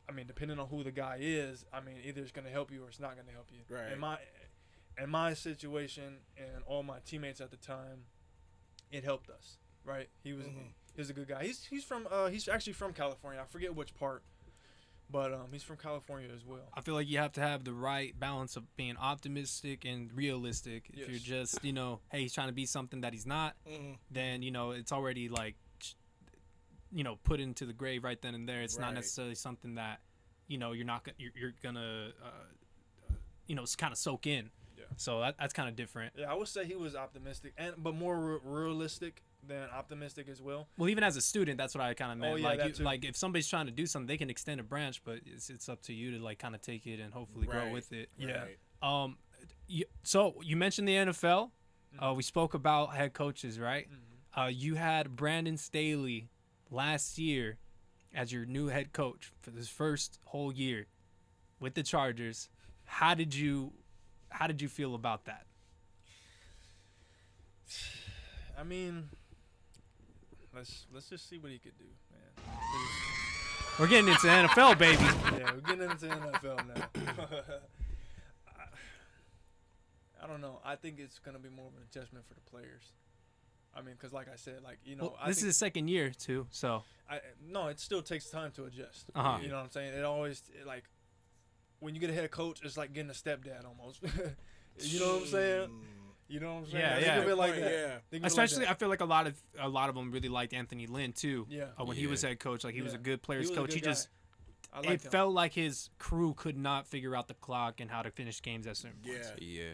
I mean, depending on who the guy is, I mean, either it's going to help you or it's not going to help you. Right. In my situation and all my teammates at the time, it helped us, right? He was a good guy. He's actually from California. I forget which part. But he's from California as well. I feel like you have to have the right balance of being optimistic and realistic. If you're just, hey, he's trying to be something that he's not, then, it's already like, put into the grave right then and there. It's not necessarily something that, you're gonna, kind of soak in. Yeah. So that's kind of different. Yeah, I would say he was optimistic, but more realistic than optimistic as well. Well, even as a student, that's what I kind of meant. Oh, yeah, like if somebody's trying to do something, they can extend a branch, but it's up to you to like kind of take it and hopefully grow with it. Yeah. So you mentioned the NFL. We spoke about head coaches, right? You had Brandon Staley last year as your new head coach for this first whole year with the Chargers. How did you feel about that? I mean, let's just see what he could do, man. We're getting into NFL, baby. Yeah, we're getting into NFL now. I don't know. I think it's gonna be more of an adjustment for the players. I mean, because like I said, this is the second year too, so. No, it still takes time to adjust. Uh-huh. You know what I'm saying? It always when you get a head coach, it's like getting a stepdad almost. You know what I'm saying? You know what I'm saying? Yeah, Think of it like that. Especially, I feel like a lot of them really liked Anthony Lynn too. Yeah. When he was head coach, like he was a good players He was a coach. good He just guy. it felt like his crew could not figure out the clock and how to finish games at certain points. Yeah,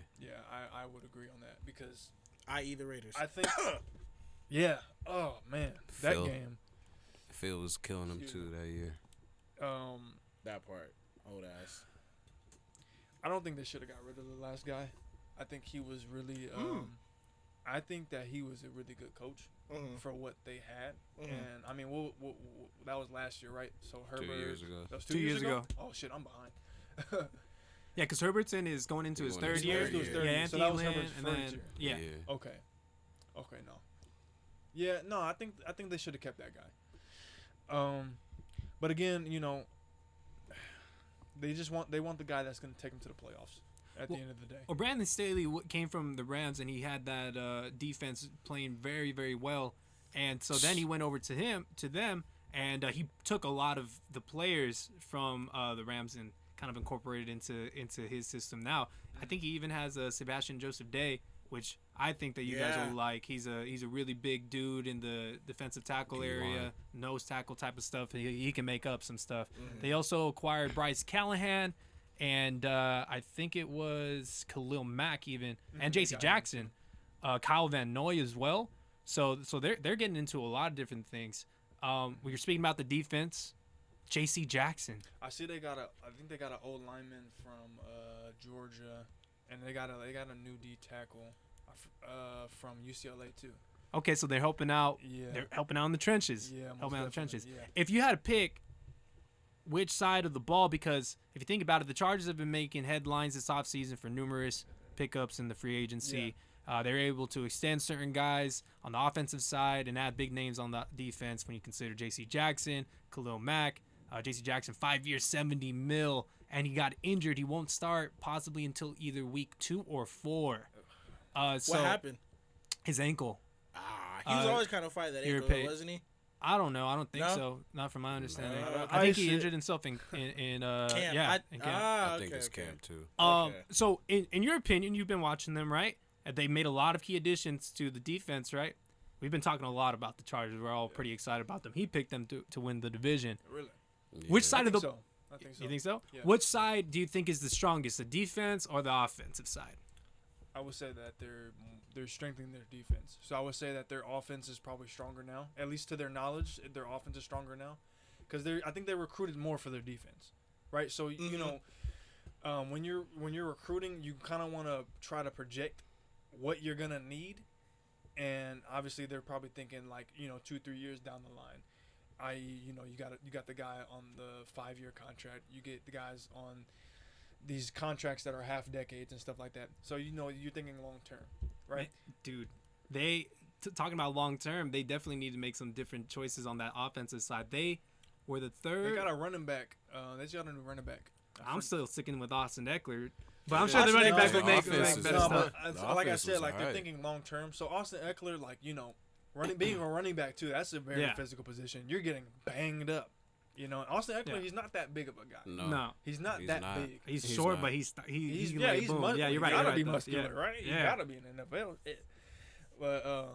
I would agree on that because i.e. the Raiders. I think. Yeah. Oh man, that game. Phil was killing him too that year. That part, old ass. I don't think they should have got rid of the last guy. I think he was really. I think that he was a really good coach for what they had, and I mean, that was last year, right? So Herbert. 2 years ago. That was 2 years ago. Oh shit, I'm behind. Yeah, because Herbertson is going into his third year. Yeah, Anthony so that was Lynn, Herbert's and first then year. yeah. Okay, no. Yeah, no, I think they should have kept that guy. But again, they want the guy that's going to take them to the playoffs at the end of the day. Well, Brandon Staley came from the Rams, and he had that defense playing very, very well. And so then he went over to them, and he took a lot of the players from the Rams and kind of incorporated into his system. Now, I think he even has Sebastian Joseph Day, which I think that you guys will like. He's a really big dude in the defensive tackle area, nose tackle type of stuff. He can make up some stuff. They also acquired Bryce Callahan, and I think it was Khalil Mack even, and J.C. Jackson, Kyle Van Noy as well. So they're getting into a lot of different things. We were speaking about the defense. J.C. Jackson. I think they got an old lineman from Georgia, and they got a new D tackle from UCLA too. Okay, so they're helping out. Yeah. They're helping out in the trenches. Yeah, helping out in the trenches. Yeah. If you had to pick which side of the ball, because if you think about it, the Chargers have been making headlines this offseason for numerous pickups in the free agency. They're able to extend certain guys on the offensive side and add big names on the defense when you consider J.C. Jackson, Khalil Mack. J.C. Jackson, 5 years, $70 million, and he got injured. He won't start possibly until either week 2 or 4. What happened? His ankle. He was always kind of fighting that ankle, wasn't he? I don't know. I don't think so. Not from my understanding. I think he injured himself in camp. In camp. I think it's camp too. So in your opinion, you've been watching them, right? They made a lot of key additions to the defense, right? We've been talking a lot about the Chargers. We're all pretty excited about them. He picked them to win the division. Really? Yeah. Which side of the? I think so. You think so? Yeah. Which side do you think is the strongest, the defense or the offensive side? I would say that they're strengthening their defense. So I would say that their offense is probably stronger now. At least to their knowledge, their offense is stronger now, because I think they recruited more for their defense, right? So when you're recruiting, you kind of want to try to project what you're gonna need, and obviously they're probably thinking 2-3 years down the line. You got the guy on the 5-year contract. You get the guys on these contracts that are half decades and stuff like that. So you're thinking long term, right? Dude, talking about long term, they definitely need to make some different choices on that offensive side. They were the third. They got a running back. They just got a new running back. I'm still sticking with Austin Ekeler, but I'm sure the running back would make better stuff. Like I said, they're thinking long term. So Austin Ekeler, being a running back too, that's a very physical position. You're getting banged up. You know, Austin Ekeler, Yeah. he's not that big of a guy. No. He's not He's that not. big. He's He's short, not. but he's He's like, he's boom. muscular. Yeah, you're right. You gotta you're be right, though. muscular, Yeah. right? You Yeah. gotta be in the NFL. But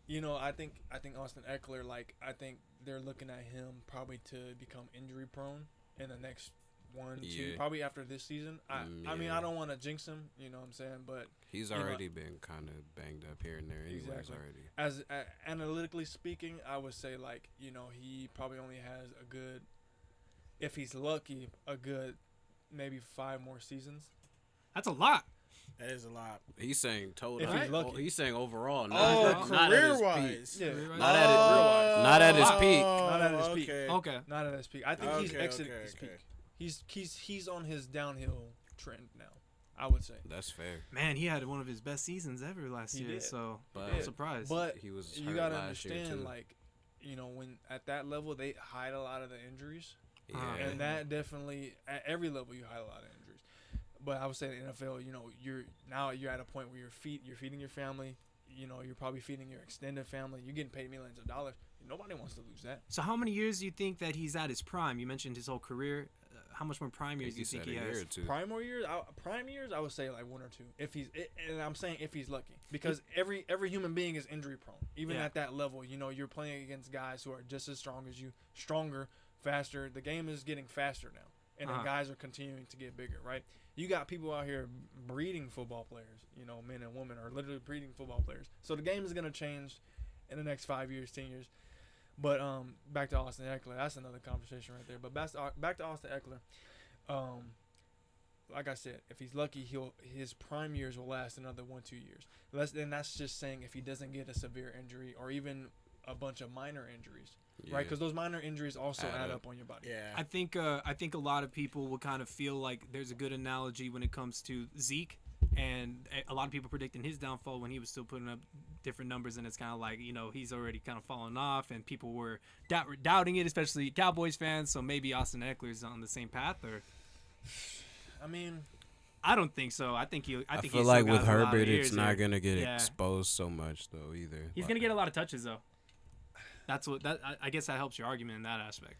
you know, I think Austin Ekeler, like, I think they're looking at him probably to become injury prone in the next 1, 2, Yeah. probably after this season. I mean, Yeah. I don't want to jinx him. You know what I'm saying? But He's you know, already been kind of banged up here and there, anyways. Exactly. Already. as analytically speaking, I would say, like, you know, he probably only has a good, if he's lucky, a good maybe 5 more seasons. That's a lot. That is a lot. He's saying total. If he's lucky. He's saying overall. Oh, not at his career peak. wise. Yeah, Not at it. Not at his peak. Not at his peak. Okay. Okay. Not at his peak. I think he's Okay, exited okay, his okay. peak. He's on his downhill trend now, I would say. That's fair. Man, he had one of his best seasons ever last He year, did. so But- I'm surprised. But He was you hurt gotta last year, understand, too. like, you know, when at that level they hide a lot of the injuries, Yeah. and that definitely at every level you hide a lot of injuries. But I would say in the NFL, you know, you're at a point where you're feeding your family. You know, you're probably feeding your extended family. You're getting paid millions of dollars. Nobody wants to lose that. So how many years do you think that he's at his prime? You mentioned his whole career. How much more prime years do you think he has? Prime years, I would say like 1 or 2. And I'm saying if he's lucky, because every human being is injury prone. Even Yeah. at that level, you know, you're playing against guys who are just as strong as you, stronger, faster. The game is getting faster now, and the guys are continuing to get bigger, right? You got people out here breeding football players. You know, men and women are literally breeding football players. So the game is gonna change in the next 5 years, 10 years. But back to Austin Ekeler, that's another conversation right there. But back to Austin Ekeler. Like I said, if he's lucky, his prime years will last another 1-2 years. And that's just saying if he doesn't get a severe injury or even a bunch of minor injuries, right? Because those minor injuries also add up on your body. Yeah. I think a lot of people will kind of feel like there's a good analogy when it comes to Zeke, and a lot of people predicting his downfall when he was still putting up different numbers, and it's kind of like, you know, he's already kind of fallen off, and people were doubting it, especially Cowboys fans. So maybe Austin Eckler's on the same path, or I mean, I don't think so. I feel like with Herbert, it's not gonna get exposed so much though either. He's gonna get a lot of touches though. I guess that helps your argument in that aspect.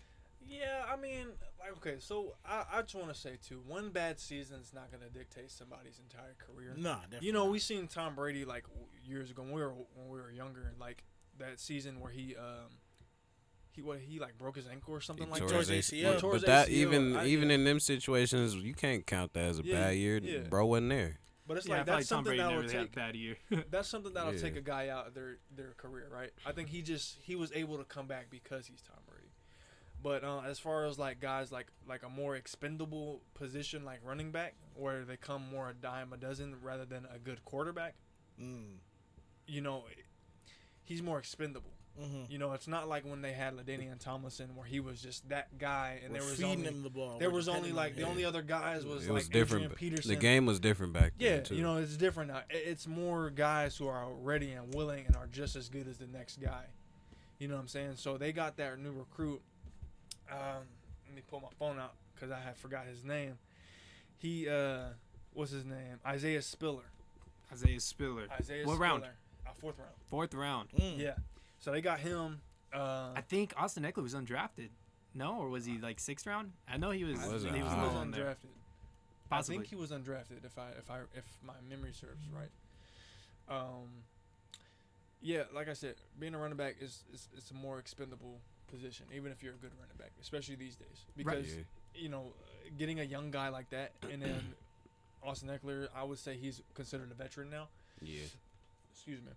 yeah, I mean, like, okay, so I just want to say, too, one bad season is not going to dictate somebody's entire career. Nah, definitely. You know, we seen Tom Brady, like, years ago when we were younger, like, that season where he like broke his ankle or something like tore that. his ACL. Tore his But that ACL. even in them situations, you can't count that as a bad year. yeah. Bro wasn't there. But it's Yeah, like I feel that's Tom something Brady that never will really had take a bad year. that's something that'll Yeah. take a guy out of their career, right? I think he was able to come back because he's Tom Brady. But as far as like guys like a more expendable position like running back, where they come more a dime a dozen rather than a good quarterback, you know, he's more expendable. Mm-hmm. You know, it's not like when they had LaDainian Tomlinson where he was just that guy, and We're there was feeding only him the ball. there We're was only depending like on the him. only other guys was It like was different. Adrian Peterson. The game was different back Yeah, then too. you know, it's different now. It's more guys who are ready and willing and are just as good as the next guy. You know what I'm saying? So they got that new recruit. Let me pull my phone out because I forgot his name. He, what's his name? Isaiah Spiller. Isaiah Spiller. What round? Fourth round. Fourth round. Yeah. So they got him. I think Austin Ekeler was undrafted. No, or was he like 6th round? I know he was. He He was wasn't He was low in there. undrafted. Possibly. I think he was undrafted if my memory serves right. Yeah, like I said, being a running back is a more expendable position, even if you're a good running back, especially these days. Because Yeah. you know, getting a young guy like that, and then Austin Ekeler, I would say he's considered a veteran now. Yeah. Excuse me.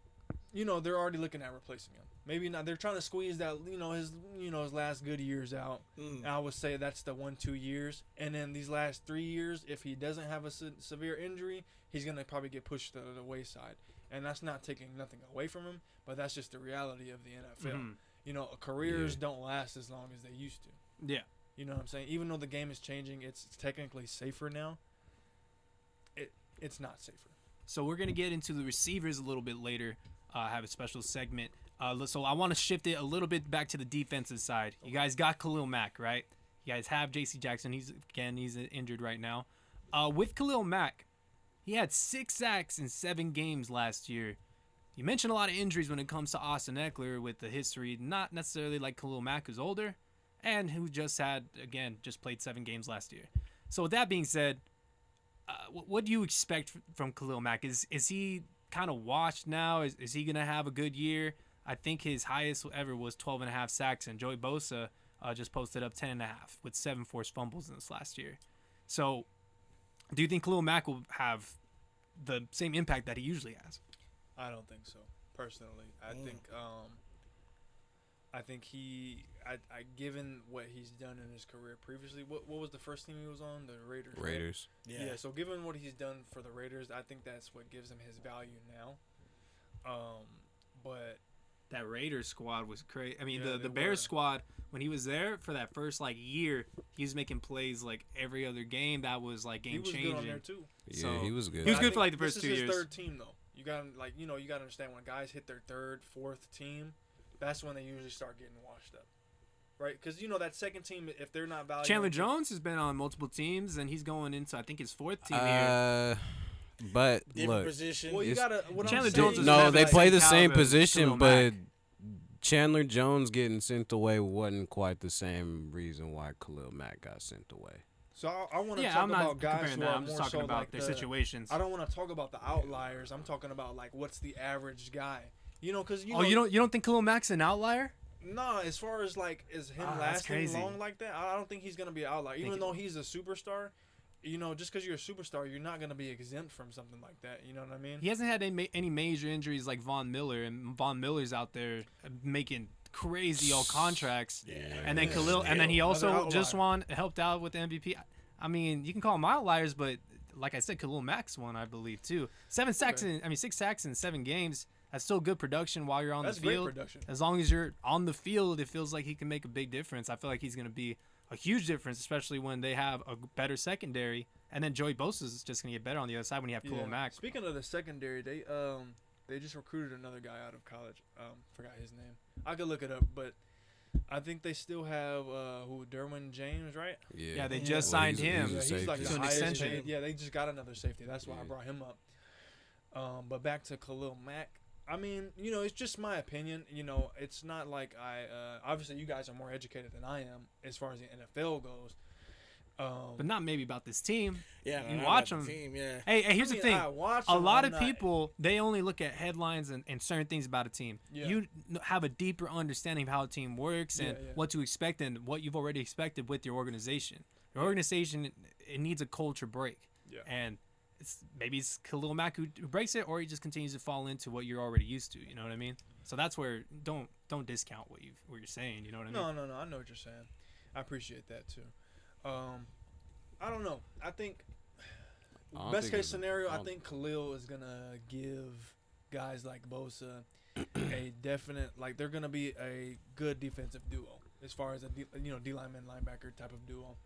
You know, they're already looking at replacing him. Maybe not. They're trying to squeeze that, his last good years out. And I would say that's the 1-2 years. And then these last 3 years, if he doesn't have a severe injury, he's going to probably get pushed to the wayside. And that's not taking nothing away from him, but that's just the reality of the NFL. Mhm. You know, careers don't last as long as they used to. Yeah. You know what I'm saying? Even though the game is changing, it's technically safer now. It's not safer. So we're gonna get into the receivers a little bit later. Have a special segment. So I want to shift it a little bit back to the defensive side. You guys got Khalil Mack, right? You guys have J.C. Jackson. He's injured right now. With Khalil Mack, he had 6 sacks in 7 games last year. You mentioned a lot of injuries when it comes to Austin Ekeler with the history, not necessarily like Khalil Mack, who's older. and who just played 7 games last year. So with that being said, what do you expect from Khalil Mack? Is he kind of washed now? Is he gonna have a good year? I think his highest ever was 12.5 sacks, and Joey Bosa just posted up 10.5 with 7 forced fumbles in this last year. So, do you think Khalil Mack will have the same impact that he usually has? I don't think so. Personally, I think given what he's done in his career previously, what was the first team he was on? The Raiders. Right? Raiders. Yeah. So given what he's done for the Raiders, I think that's what gives him his value now. But that Raiders squad was crazy. I mean, Yeah, the they Bears were. squad, when he was there for that first year, he was making plays every other game. That was he game was changing. good on there too. Yeah, So, he was good. He was I good for think the first 2 This is years. his third team though. You got you got to understand when guys hit their third, fourth team, that's when they usually start getting washed up, right? Because that second team, if they're not valuable. Chandler Jones has been on multiple teams, and he's going into I think his 4th team here. But Different look, position. Well, you It's- gotta. What Chandler I'm Jones saying, doesn't no, have they that play same the same caliber as position, Khalil but Mack. Chandler Jones getting sent away wasn't quite the same reason why Khalil Mack got sent away. So I want to Yeah, talk I'm not about guys comparing who that. are I'm just more talking so about like their the, situations. I don't want to talk about the outliers. I'm talking about what's the average guy. Because You don't think Khalil Mack's an outlier? Nah, as far as is him That's lasting crazy. long like that, I don't think he's gonna be an outlier. Think Even it- though he's a superstar, just because you're a superstar, you're not gonna be exempt from something like that. You know what I mean? He hasn't had any major injuries like Von Miller, and Von Miller's out there making crazy old contracts. Yeah. And then Khalil, and then he also just helped out with the MVP. I mean, you can call them outliers, but like I said, Khalil Mack's one, I believe, too. 6 sacks in 7 games. That's still good production while you're on That's the field. great production. As long as you're on the field, it feels like he can make a big difference. I feel like he's going to be a huge difference, especially when they have a better secondary. And then Joey Bosa is just going to get better on the other side when you have Khalil Mack. Speaking of the secondary, they just recruited another guy out of college. Forgot his name. I could look it up, but I think they still have Derwin James, right? Yeah, they just signed him. Yeah, he's like To the an highest extension. paid. Yeah, they just got another safety. That's why I brought him up. But back to Khalil Mack. I mean, it's just my opinion. It's not like obviously you guys are more educated than I am as far as the NFL goes. But not maybe about this team. Yeah, You not watch about the them. Team, yeah. Hey, here's the thing. I watch A them, lot I'm of not- people, they only look at headlines and certain things about a team. Yeah. You have a deeper understanding of how a team works and Yeah. what to expect and what you've already expected with your organization. Your organization, it needs a culture break. Yeah. And maybe it's Khalil Mack who breaks it, or he just continues to fall into what you're already used to. You know what I mean? So that's where don't discount what you're saying. You know what I mean? No. I know what you're saying. I appreciate that too. I don't know. I think I don't best think case it's- scenario, I I don't- think Khalil is gonna give guys like Bosa a definite they're gonna be a good defensive duo as far as a D lineman linebacker type of duo.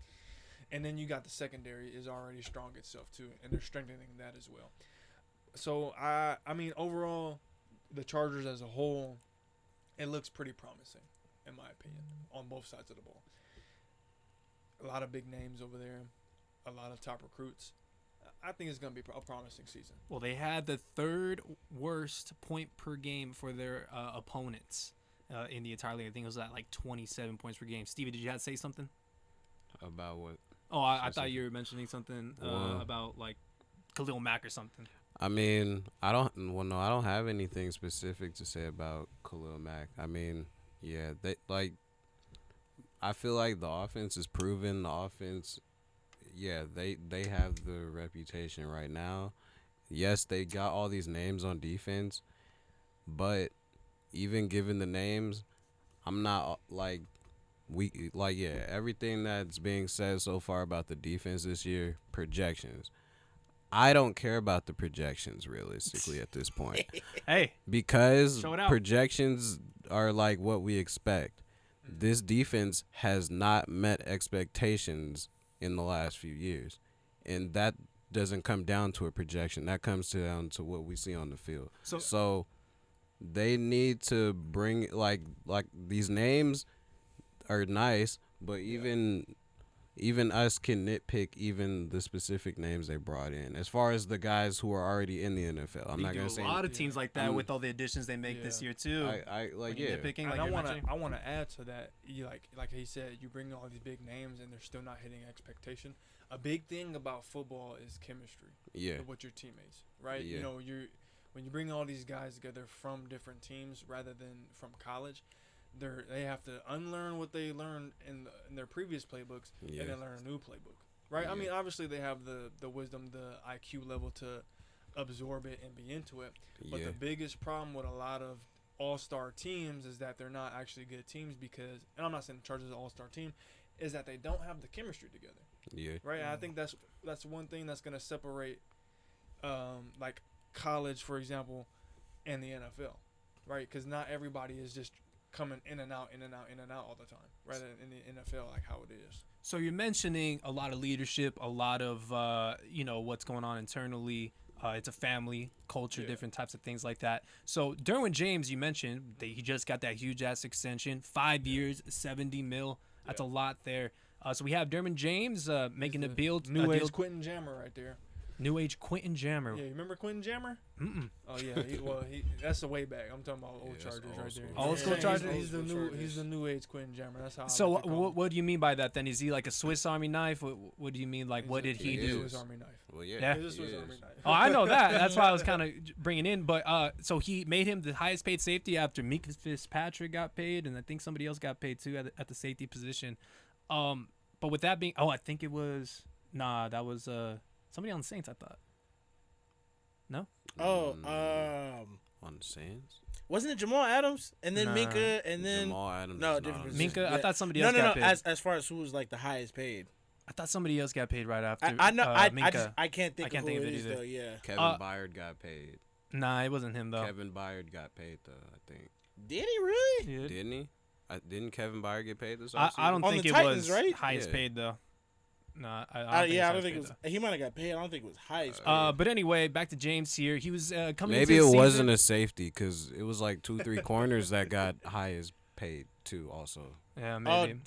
And then you got the secondary is already strong itself too, and they're strengthening that as well. So I mean overall, the Chargers as a whole, it looks pretty promising in my opinion on both sides of the ball. A lot of big names over there, a lot of top recruits. I think it's going to be a promising season. Well, they had the 3rd worst point per game for their opponents in the entire league. I think it was at 27 points per game. Stevie, did you have to say something? About what? Oh, I thought you were mentioning something Well- about Khalil Mack or something. I mean, I don't have anything specific to say about Khalil Mack. I mean, yeah, I feel like the offense is proven. The offense, yeah, they have the reputation right now. Yes, they got all these names on defense, but even given the names, I'm not everything that's being said so far about the defense this year, projections. I don't care about the projections realistically at this point. Hey, Because show it out. projections are like what we expect. This defense has not met expectations in the last few years. And that doesn't come down to a projection. That comes down to what we see on the field. So they need to bring like these names are nice, but even even us can nitpick even the specific names they brought in. As far as the guys who are already in the NFL, I'm You not do gonna say a lot of teams like that I'm- with all the additions they make this year too. I like When you're yeah. nitpicking, And like I you're want mentioning. to add to that. You like he said, you bring all these big names and they're still not hitting expectation. A big thing about football is chemistry. Yeah. With your teammates, right? Yeah. You know, when you bring all these guys together from different teams rather than from college, they have to unlearn what they learned in their previous playbooks Yeah. and then learn a new playbook, right? I Yeah. mean, obviously they have the wisdom, the IQ level to absorb it and be into it. But Yeah. the biggest problem with a lot of all-star teams is that they're not actually good teams because, and I'm not saying the Chargers are an all-star team, is that they don't have the chemistry together, Yeah. right? And I think that's one thing that's going to separate, like college, for example, and the NFL, right? Because not everybody is just coming in and out all the time, right? In the NFL, like how it is. So you're mentioning a lot of leadership, a lot of what's going on internally. It's a family culture, Yeah. different types of things like that. So Derwin James, you mentioned that he just got that huge ass extension, 5 years, $70 million. That's a lot there. So we have Derwin James making a build, New deal. age Quentin Jammer right there. New age Quentin Jammer. Yeah, you remember Quentin Jammer? Mm-mm. Oh yeah, that's the way back. I'm talking about old Yeah, that's Chargers old right school. there. Old school Yeah, Chargers? He's the Old school new. Chargers. He's the new age Quentin Jammer. That's how. So I like to call him. what do you mean by that then? Is he like a Swiss Army knife? What do you mean? Like, what did he He's a do? Swiss Army knife. Well, yeah. Yeah. He's a he Swiss is. Army knife. Oh, I know that. That's why I was kind of bringing in. But so he made him the highest paid safety after Minka Fitzpatrick got paid, and I think somebody else got paid too at the safety position. But with that being, I think it was that was somebody on the Saints. I thought. No. Oh, On the Saints. wasn't it Jamal Adams and then Nah. Minka and then Jamal Adams. no, is not different on the position. Minka. I Yeah. thought somebody no, else no, got no. paid. As far as who was like the highest paid, I thought somebody else got paid right after. I know. I Minka. can't think I can't of think who of it it is either. though. Yeah. Kevin Byard got paid. Nah, it wasn't him though. Kevin Byard got paid though. I think. Did he really? Yeah. Didn't he? Didn't Kevin Byard get paid this I offseason? don't On think the it Titans, was right? highest Yeah. paid though. No, I don't I don't it's think it highest was. He might have got paid. I don't think it was highest. paid, though. But anyway, back to James here. He was coming. Maybe it into the wasn't season. a safety because it was like 2-3 corners that got highest paid too. Also, Yeah, Oh, maybe.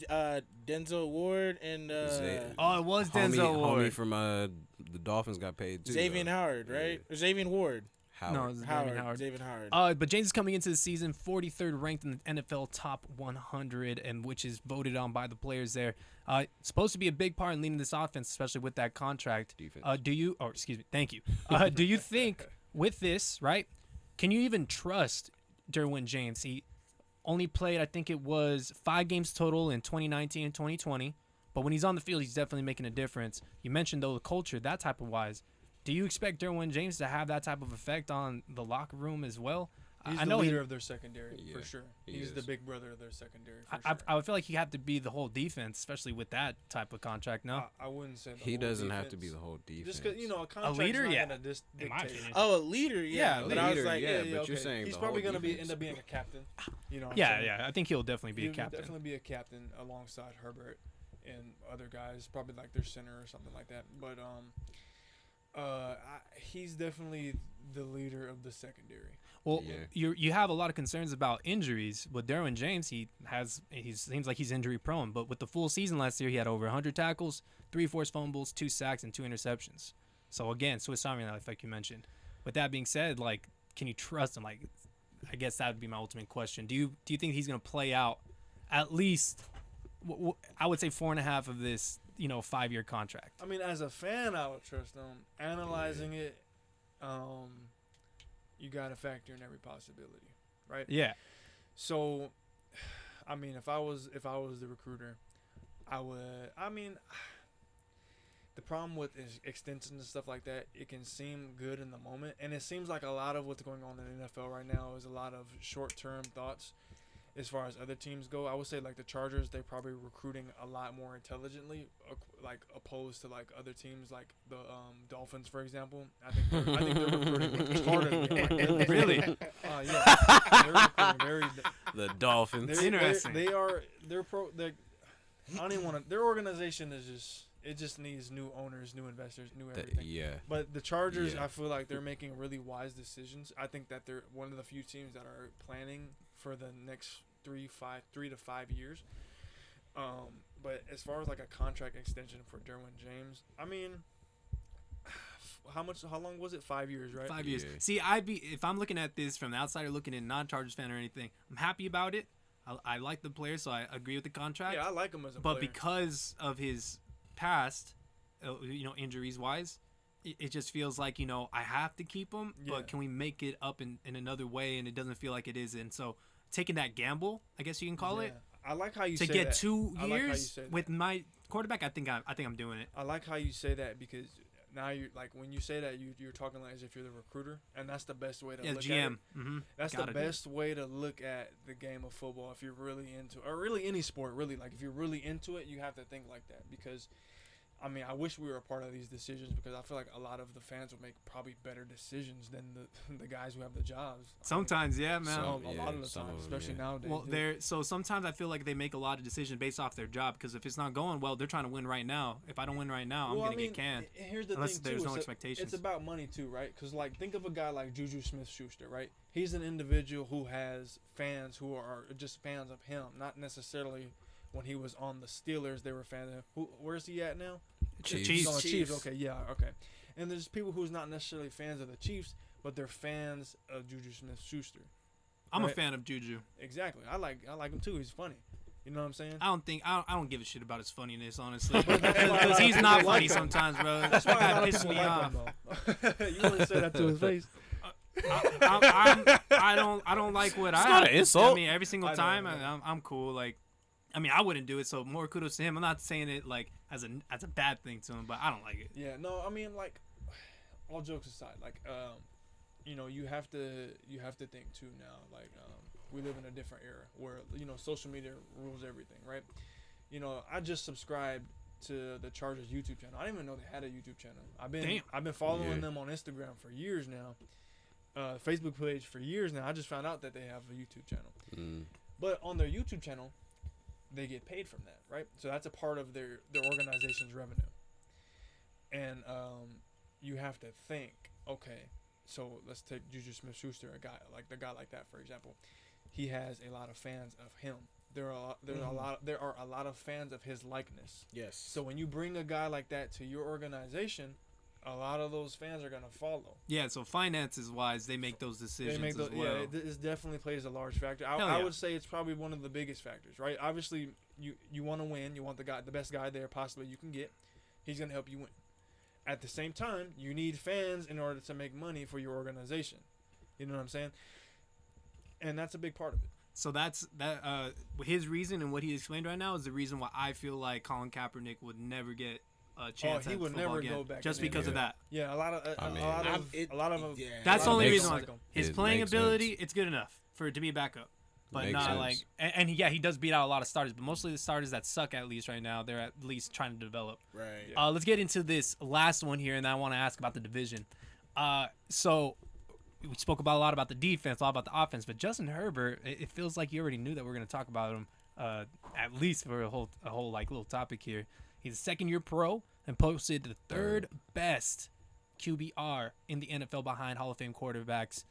Denzel Ward and Zay- Oh, it was homie, Denzel homie Ward. from the Dolphins got paid too. Xavier though. Howard, right? Yeah. Or Xavier Ward. Howard. No, it was Xavier Howard. Xavier Howard. But James is coming into the season 43rd ranked in the NFL top 100, and which is voted on by the players there. Supposed to be a big part in leading this offense, especially with that contract. Defense. Thank you. Do you think with this, right, can you even trust Derwin James? He only played, I think it was 5 games total in 2019 and 2020, but when he's on the field, he's definitely making a difference. You mentioned, though, the culture, that type of wise. Do you expect Derwin James to have that type of effect on the locker room as well? He's I the know leader of their secondary Yeah, for sure. he He's the is. big brother of their secondary for I, sure. I would feel like he have to be the whole defense, especially with that type of contract. No, I wouldn't say the He whole doesn't have to be defense. the whole defense. Just because a contract's leader, not yeah. gonna In my dictate. opinion. Oh, a leader. Yeah. Yeah, but I was leader, like, yeah, but you're okay. saying he's the probably whole gonna defense. end up being a captain. You know. What I'm yeah, saying? yeah. I think he'll definitely be He a would captain. definitely be a captain alongside Herbert and other guys, probably like their center or something like that. But he's definitely the leader of the secondary. Well, Yeah. you have a lot of concerns about injuries. With Derwin James, he seems like he's injury prone. But with the full season last year, he had over 100 tackles, 3 forced fumbles, 2 sacks, and 2 interceptions. So again, Swiss Army knife, like you mentioned. With that being said, like, can you trust him? Like, I guess that would be my ultimate question. Do you think he's gonna play out at least? I would say 4.5 of this, 5-year contract. I mean, as a fan, I would trust him. Analyzing it, you got to factor in every possibility, right? Yeah. So, I mean, if I was the recruiter, I would. I mean, the problem with extensions and stuff like that, it can seem good in the moment, and it seems like a lot of what's going on in the NFL right now is a lot of short-term thoughts. As far as other teams go, I would say like the Chargers, they're probably recruiting a lot more intelligently, like opposed to like other teams like the Dolphins, for example. I think they're recruiting much harder than the Really? yeah, they're recruiting very. The Dolphins. Interesting. They're I don't even want to. Their organization is just needs new owners, new investors, new everything. Yeah. But the Chargers, Yeah. I feel like they're making really wise decisions. I think that they're one of the few teams that are planning for the next 3 to 5 years. But as far as like a contract extension for Derwin James, I mean, how long was it? 5 years, right? 5 years. Yeah. See, if I'm looking at this from the outsider looking in, non-Chargers fan or anything, I'm happy about it. I like the player, so I agree with the contract. Yeah, I like him as a but player. because of his past, injuries wise, it just feels like I have to keep him. Yeah. But can we make it up in another way? And it doesn't feel like it is. And so taking that gamble, I guess you can call it, I like how you to say get that. 2 I like how you years say that. with my quarterback, I think I'm doing it. I like how you say that because now you like when you say that you're talking like as if you're the recruiter, and that's the best way to Yeah, look GM. at it. That's the best way to look at the game of football if you're really into, or really any sport, really. Like if you're really into it, you have to think like that because, I mean, I wish we were a part of these decisions because I feel like a lot of the fans would make probably better decisions than the guys who have the jobs. Sometimes, yeah, man. So, a Yeah, lot of the some time, of them, especially yeah. nowadays. Well, dude. so sometimes I feel like they make a lot of decisions based off their job because if it's not going well, they're trying to win right now. If I don't win right now, I'm Well, gonna I mean, get canned. Here's the Unless thing, there's too. no It's expectations. It's about money too, right? Because like think of a guy like Juju Smith-Schuster, right? He's an individual who has fans who are just fans of him, not necessarily when he was on the Steelers they were fans of him. Where's he at now? Chiefs. He's on the Chiefs. Chiefs. Okay, yeah, okay. And there's people who's not necessarily fans of the Chiefs, but they're fans of Juju Smith-Schuster. I'm a right. fan of Juju. Exactly. I like him too. He's funny. You know what I'm saying? I don't give a shit about his funniness, honestly, That's why a lot because of he's people not like funny him. sometimes, bro. That's why a That lot of pisses people me like off. him, though. You wouldn't say that to his face. I don't like what It's I. not an insult. I mean, every single I know, time I know. I'm cool. Like, I mean, I wouldn't do it. So more kudos to him. I'm not saying it like as a bad thing to him, but I don't like it. Yeah, no, I mean, like, all jokes aside, like, you have to think too now. Like, we live in a different era where social media rules everything, right? I just subscribed to the Chargers YouTube channel. I didn't even know they had a YouTube channel. I've been following Yeah. them on Instagram for years now, Facebook page for years now. I just found out that they have a YouTube channel. Mm. But on their YouTube channel, they get paid from that, right? So that's a part of their organization's revenue. And you have to think, okay, so let's take Juju Smith-Schuster, a guy like that, for example. He has a lot of fans of him. There are a lot of fans of his likeness. Yes. So when you bring a guy like that to your organization, a lot of those fans are gonna follow. Yeah. So finances wise, they make those decisions as well. Yeah, it definitely plays a large factor. Hell I yeah. would say it's probably one of the biggest factors, right? Obviously, you want to win. You want the best guy there possibly you can get. He's gonna help you win. At the same time, you need fans in order to make money for your organization. You know what I'm saying? And that's a big part of it. So that's that. His reason and what he explained right now is the reason why I feel like Colin Kaepernick would never get a chance he at would football never again, go back just in the because of NBA. that. Yeah, a lot of I mean, a lot of them. yeah. That's the a lot only of makes reason. them Why like him. his It playing makes ability, sense. it's good enough for it to be a backup, but Makes not sense. like. And yeah, he does beat out a lot of starters, but mostly the starters that suck at least right now, they're at least trying to develop. Right. Yeah. Let's get into this last one here, and I want to ask about the division. So we spoke about a lot about the defense, a lot about the offense, but Justin Herbert, it feels like you already knew that we're going to talk about him, at least for a whole like little topic here. He's a second-year pro and posted the third best QBR in the NFL behind Hall of Fame quarterbacks,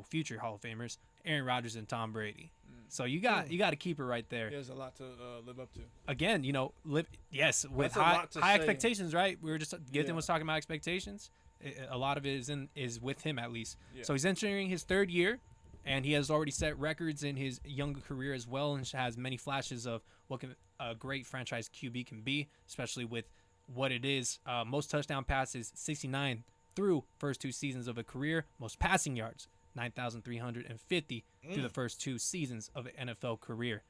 future Hall of Famers, Aaron Rodgers and Tom Brady. So you got to keep it right there. He has a lot to live up to. Again, with That's a high lot to high say. expectations, right? We were just Gittin Yeah. was talking about expectations. A lot of it is with him at least. Yeah. So he's entering his third year, and he has already set records in his younger career as well, and has many flashes of what a great franchise QB can be, especially with what it is. Most touchdown passes, 69 through first 2 seasons of a career. Most passing yards, 9,350 through the first 2 seasons of an NFL career.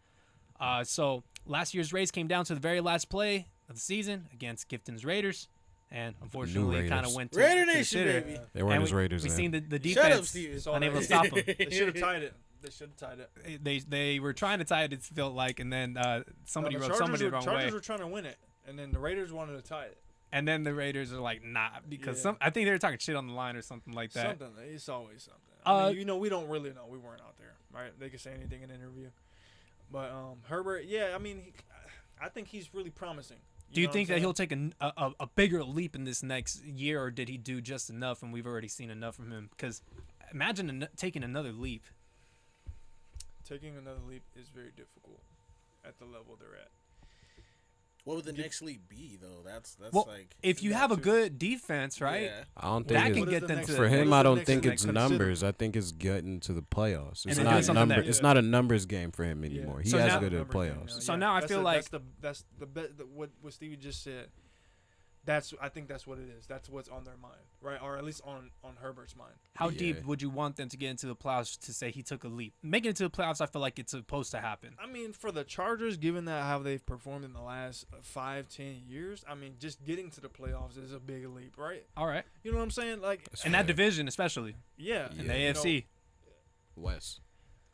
So last year's race came down to the very last play of the season against Gifton's Raiders, and unfortunately it kind of Raiders. went to Raider the Nation, shitter. baby. They weren't And as Raiders we then. seen the Shut up, defense Steven. unable to stop them. They should have tied it. They should have tied it. They were trying to tie it. It felt like, and then somebody No, wrote Chargers somebody the were, wrong Chargers way, were trying to win it, and then the Raiders wanted to tie it. and then the Raiders are like, nah, because Yeah. I think they were talking shit on the line or something like that. Something. It's always something. I mean, we don't really know. We weren't out there, right? They could say anything in an interview. But Herbert, yeah, I mean, I think he's really promising. Do you know think what that I'm he'll take a bigger leap in this next year, or did he do just enough and we've already seen enough from him? Because imagine taking another leap. saying? Taking another leap is very difficult at the level they're at. What would the next leap be though? That's Well, like if you that have a too. good defense, right? Yeah. I don't That think can What it's, is get the them next- to for what him. is I the don't next think leap it's considered? numbers. I think it's getting to the playoffs. And It's then not doing something number. that- It's not a numbers game for him Yeah. anymore. He So has now- good at Numbers game playoffs. now, So now I feel like- that's what Stevie just said. I think that's what it is. That's what's on their mind, right? Or at least on Herbert's mind. How Yeah. deep would you want them to get into the playoffs to say he took a leap? Making it to the playoffs, I feel like it's supposed to happen. I mean, for the Chargers, given that how they've performed in the last 5-10 years, I mean, just getting to the playoffs is a big leap, right? All right. You know what I'm saying? Like, In that division, especially yeah, in Yeah. the AFC. West.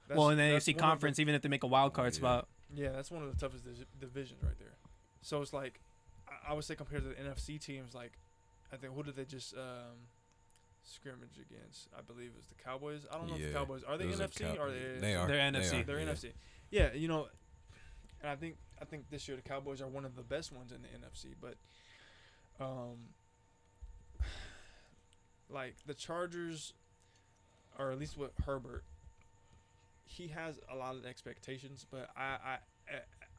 Well, in the that's AFC one of the- conference, even if they make a wild card Yeah. spot. Yeah, that's one of the toughest divisions right there. So it's like, I would say compared to the NFC teams, like, I think who did they just scrimmage against? I believe it was the Cowboys. I don't know if Yeah, the Cowboys are they it was a NFC Cow- or are they? They are. They're They NFC. are, They're yeah. NFC. Yeah, you know, and I think this year the Cowboys are one of the best ones in the NFC. But, like the Chargers, or at least with Herbert, he has a lot of expectations. But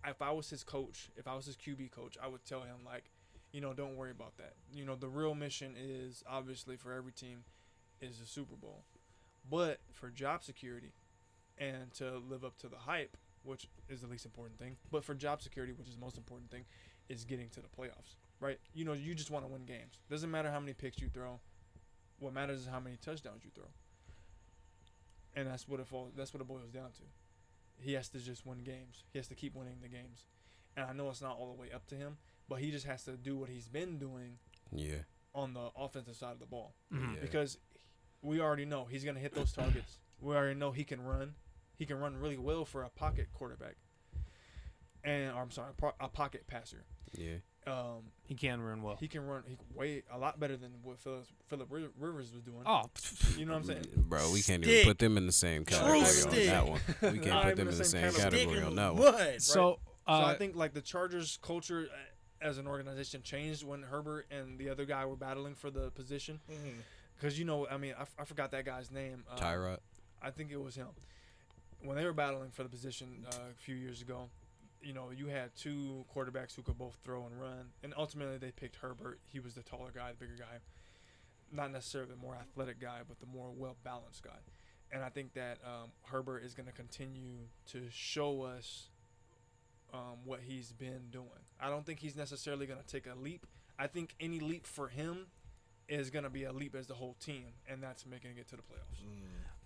if I was his coach, if I was his QB coach, I would tell him like, you know, don't worry about that. You know, the real mission is obviously for every team is the Super Bowl, but for job security and to live up to the hype, which is the least important thing, but for job security, which is the most important thing, is getting to the playoffs, right? You know, you just want to win games. Doesn't matter how many picks you throw. What matters is how many touchdowns you throw. And that's what it boils down to. He has to just win games. He has to keep winning the games. And I know it's not all the way up to him, but he just has to do what he's been doing Yeah. on the offensive side of the ball. Mhm. Yeah. Because we already know he's going to hit those targets. We already know he can run. He can run really well for a pocket quarterback. Or I'm sorry, a pocket passer. Yeah. He can run well. He can run way a lot better than what Phillip Rivers was doing. Oh, You know what I'm saying? Bro, we can't Stick. even put them in the same category on stick. that one. We can't Not put even them the in the same same category. category Stick on in that the one. mud. so So I uh, think like the Chargers culture as an organization changed when Herbert and the other guy were battling for the position. Mhm. Because, you know, I mean, I forgot that guy's name. Tyrod. I think it was him. When they were battling for the position a few years ago, you know, you had two quarterbacks who could both throw and run. And ultimately they picked Herbert. He was the taller guy, the bigger guy. Not necessarily the more athletic guy, but the more well-balanced guy. And I think that Herbert is going to continue to show us what he's been doing. I don't think he's necessarily going to take a leap. I think any leap for him is going to be a leap as the whole team, and that's making it to the playoffs.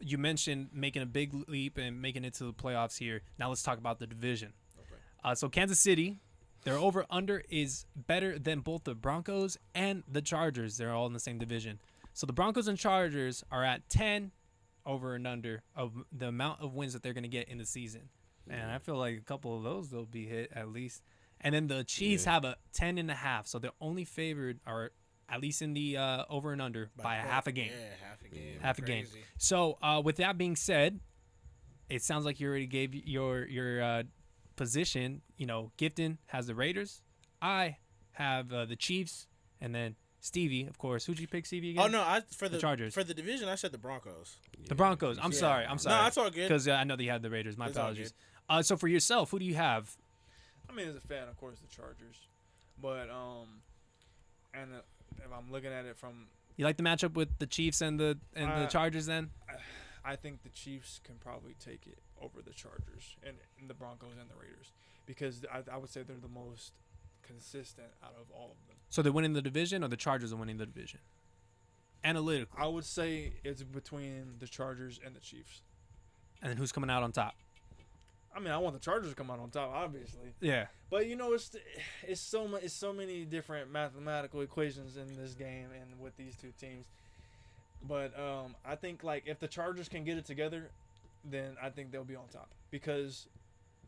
you mentioned making a big leap and making it to the playoffs here. Now let's talk about the division. Okay. So Kansas City, their over-under is better than both the Broncos and the Chargers. They're all in the same division. So the Broncos and Chargers are at 10 over and under of the amount of wins that they're going to get in the season. And I feel like a couple of those they'll be hit at least. And then the Chiefs have a 10.5, so they're only favored, or at least in the over and under, by a half a game. Yeah, half a game. Half a game. Crazy. So with that being said, it sounds like you already gave your position. You know, Gifton has the Raiders. I have the Chiefs, and then Stevie, of course. Who'd you pick, Stevie again? Oh no, for the Chargers. For the division, I said the Broncos. The Broncos. I'm Yeah. sorry. No, that's all good. Because I know that you had the Raiders. My It's all apologies. So for yourself, who do you have? I mean, as a fan, of course, the Chargers. But, and if I'm looking at it from, You like the matchup with the Chiefs and the Chargers then? I think the Chiefs can probably take it over the Chargers and the Broncos and the Raiders. Because I would say they're the most consistent out of all of them. So they're winning the division, or the Chargers are winning the division? Analytically. I would say it's between the Chargers and the Chiefs. And then who's coming out on top? I mean, I want the Chargers to come out on top, obviously. Yeah. But you know, it's so many different mathematical equations in this game and with these two teams. But I think like if the Chargers can get it together, then I think they'll be on top. Because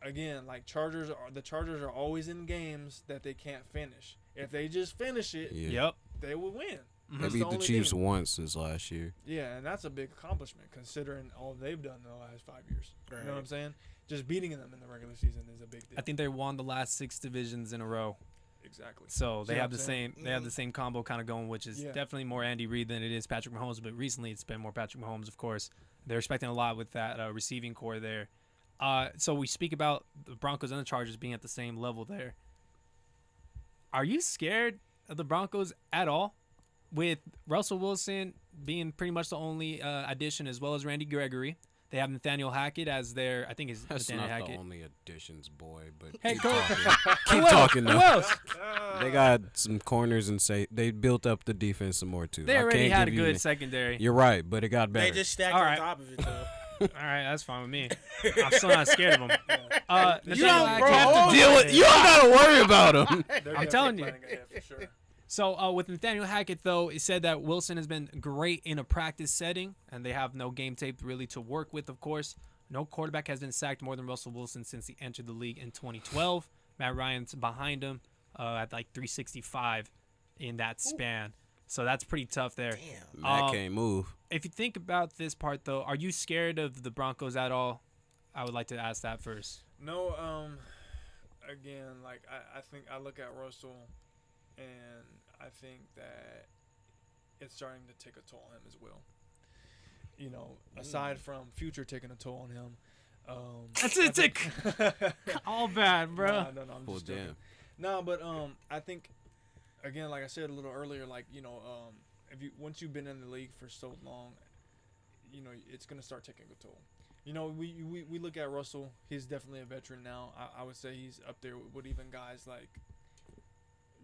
again, like the Chargers are always in games that they can't finish. If they just finish it, Yeah. Yep. they will win. Mhm. They That's beat the only Chiefs thing. once this last year. Yeah, and that's a big accomplishment considering all they've done in the last 5 years. You know what I'm Right. saying? Just beating them in the regular season is a big deal. I think they won the last 6 divisions in a row. exactly. So they See what have I'm the saying? same they have the same combo kind of going, which is Yeah. definitely more Andy Reid than it is Patrick Mahomes. But recently it's been more Patrick Mahomes, of course. They're expecting a lot with that receiving core there. So we speak about the Broncos and the Chargers being at the same level there. are you scared of the Broncos at all? With Russell Wilson being pretty much the only addition, as well as Randy Gregory. They have Nathaniel Hackett as their, I think it's That's Nathaniel not Hackett. the only additions, boy. But Hey, keep go. talking. Keep Who else? talking Who though. else? They got some corners and they built up the defense some more too. They I already can't had a give you good secondary. You're right, but it got better. They just stacked All on right. top of it though. All right, that's fine with me. I'm still not scared of them. You Nathaniel don't, Hackett- bro. You have Oh, to deal with. You don't gotta worry about them. They're definitely telling you. planning ahead for sure. So with Nathaniel Hackett, though, it said that Wilson has been great in a practice setting, and they have no game tape really to work with, of course. No quarterback has been sacked more than Russell Wilson since he entered the league in 2012. Matt Ryan's behind him at like 365 in that span. So that's pretty tough there. Damn. Matt can't move. If you think about this part, though, are you scared of the Broncos at all? I would like to ask that first. No, again, like I think I look at Russell, and I think that it's starting to take a toll on him as well. You know, aside from future taking a toll on him. That's it. All bad, bro. No, I'm Well, just joking. damn. No, but I think, again, like I said a little earlier, like, you know, if you once you've been in the league for so long, you know, it's gonna start taking a toll. You know, we look at Russell. He's definitely a veteran now. I would say he's up there with even guys like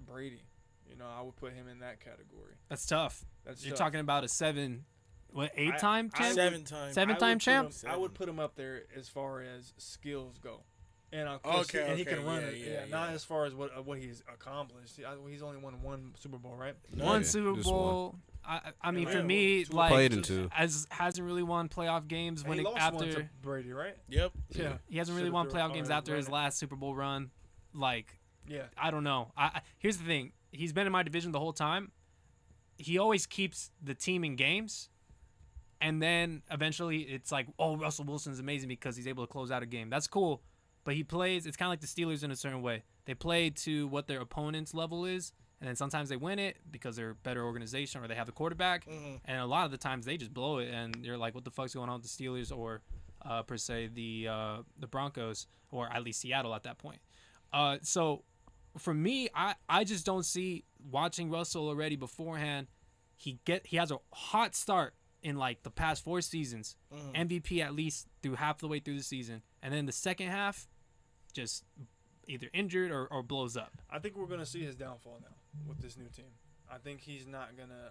Brady. You know, I would put him in that category. That's tough. That's You're tough. talking about a eight-time I champ? would- 7 times. Seven-time champ? I would put him up there as far as skills go, and of course, Okay, and he okay, can run yeah, it. yeah, Not yeah. as far as what he's accomplished. He's only won one Super Bowl, right? One Yeah, Super just Bowl. I mean, Yeah, for one. me, Two like, Played in two. hasn't really won playoff games And when he it, lost one to after Brady, right? Yep. Yeah. he hasn't really Should've won threw- playoff games or after his ran it. last Super Bowl run. Like, Yeah. I don't know. Here's the thing: he's been in my division the whole time. He always keeps the team in games, and then eventually it's like, oh, Russell Wilson's amazing because he's able to close out a game. That's cool, but he plays. It's kind of like the Steelers in a certain way. They play to what their opponent's level is, and then sometimes they win it because they're a better organization or they have the quarterback. And a lot of the times they just blow it, and you're like, what the fuck's going on with the Steelers or per se the Broncos, or at least Seattle at that point. So for me, I just don't see watching Russell already beforehand. He has a hot start in like the past 4 seasons, MVP at least through half the way through the season, and then the second half, just either injured or blows up. I think we're gonna see his downfall now with this new team. I think he's not gonna.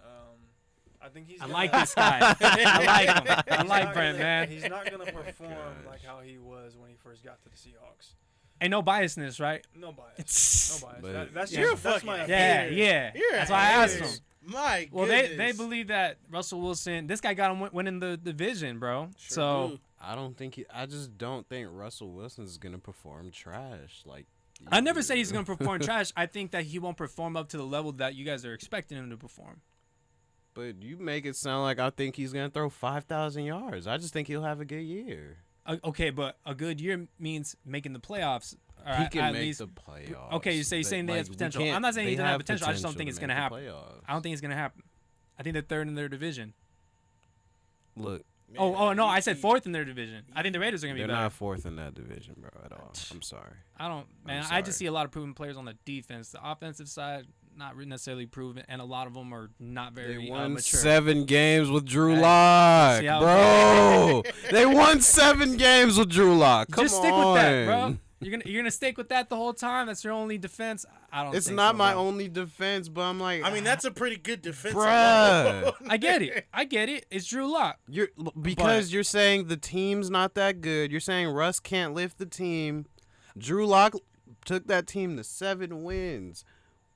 I like this guy. I like him. I He's like not Brent, gonna- man. He's not gonna perform like how he was when he first got to the Seahawks. Ain't no biasness, right? No bias. No bias. But- That's You're just, a that's fucking my Yeah, opinion. yeah. You're That's a why I asked hater. him. My Well, goodness. they believe that Russell Wilson, this guy got him winning the division, bro. Sure so do. I just don't think Russell Wilson's gonna perform trash. Like, I never say he's gonna perform trash. I think that he won't perform up to the level that you guys are expecting him to perform. But you make it sound like I think he's gonna throw 5,000 yards. I just think he'll have a good year. Okay, but a good year means making the playoffs. Or He at can make least, the playoffs. Okay, you say you're saying they have we potential. can't- I'm not saying he they doesn't have potential. I just don't potential think it's to gonna make the happen. playoffs. I don't think it's gonna happen. I think they're third in their division. Look, Man, Oh no, I said he- fourth in their division. I think the Raiders are gonna be they're better. not fourth in that division, bro, at all. I'm sorry. I don't, man. I sorry. just see a lot of proven players on the defense. The offensive side, not necessarily proven, and a lot of them are not very They won mature. 7 games with Drew Hey, Lock, see how- bro. They won 7 games with Drew Lock. Come Just on. stick with that, bro. You're gonna stick with that the whole time. That's your only defense. I don't. It's think not so, my bro. only defense, but I'm like, I mean, that's a pretty good defense. bruh. I get it. I get it. It's Drew Lock. Because you're saying the team's not that good. You're saying Russ can't lift the team. Drew Lock took that team to 7 wins.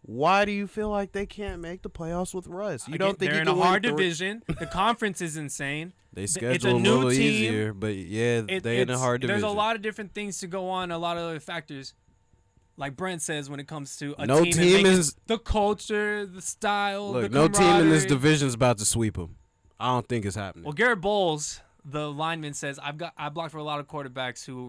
Why do you feel like they can't make the playoffs with Russ? You don't think they're you in can a win hard 3? division? The conference is insane. They It's a schedule a new little team. easier, but yeah, they in a hard division. There's a lot of different things to go on. A lot of other factors, like Brent says, when it comes to a No team, team and making is- the culture, the style. Look, the no team in this camaraderie. division's about to sweep them. I don't think it's happening. Well, Garrett Bowles, the lineman, says I blocked for a lot of quarterbacks who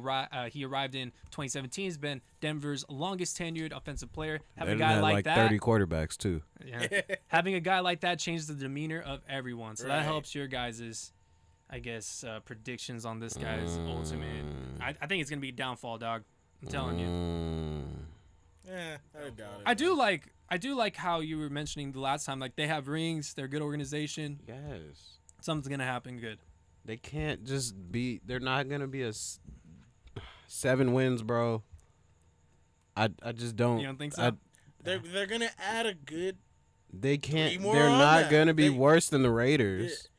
he arrived in 2017. He's been Denver's longest tenured offensive player. They Having a done guy had like like that, 30 quarterbacks too. yeah, having a guy like that changes the demeanor of everyone. So that Right. helps your guys', I guess, predictions on this guy's ultimate. I think it's gonna be a downfall, dog. I'm telling you. I doubt it. I do like how you were mentioning the last time. Like they have rings, they're a good organization. Yes. Something's gonna happen good. They can't just be. They're not gonna be 7 wins, bro. I just don't. You don't think so? They're gonna add a good. They can't. 3 more They're on not that. gonna be They- worse than the Raiders.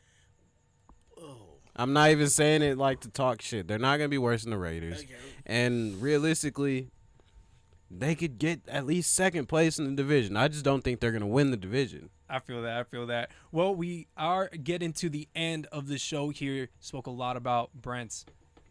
Oh. I'm not even saying it like to talk shit. They're not gonna be worse than the Raiders. Okay. And realistically, they could get at least second place in the division. I just don't think they're gonna win the division. I feel that. Well, we are getting to the end of the show here. Spoke a lot about Brent's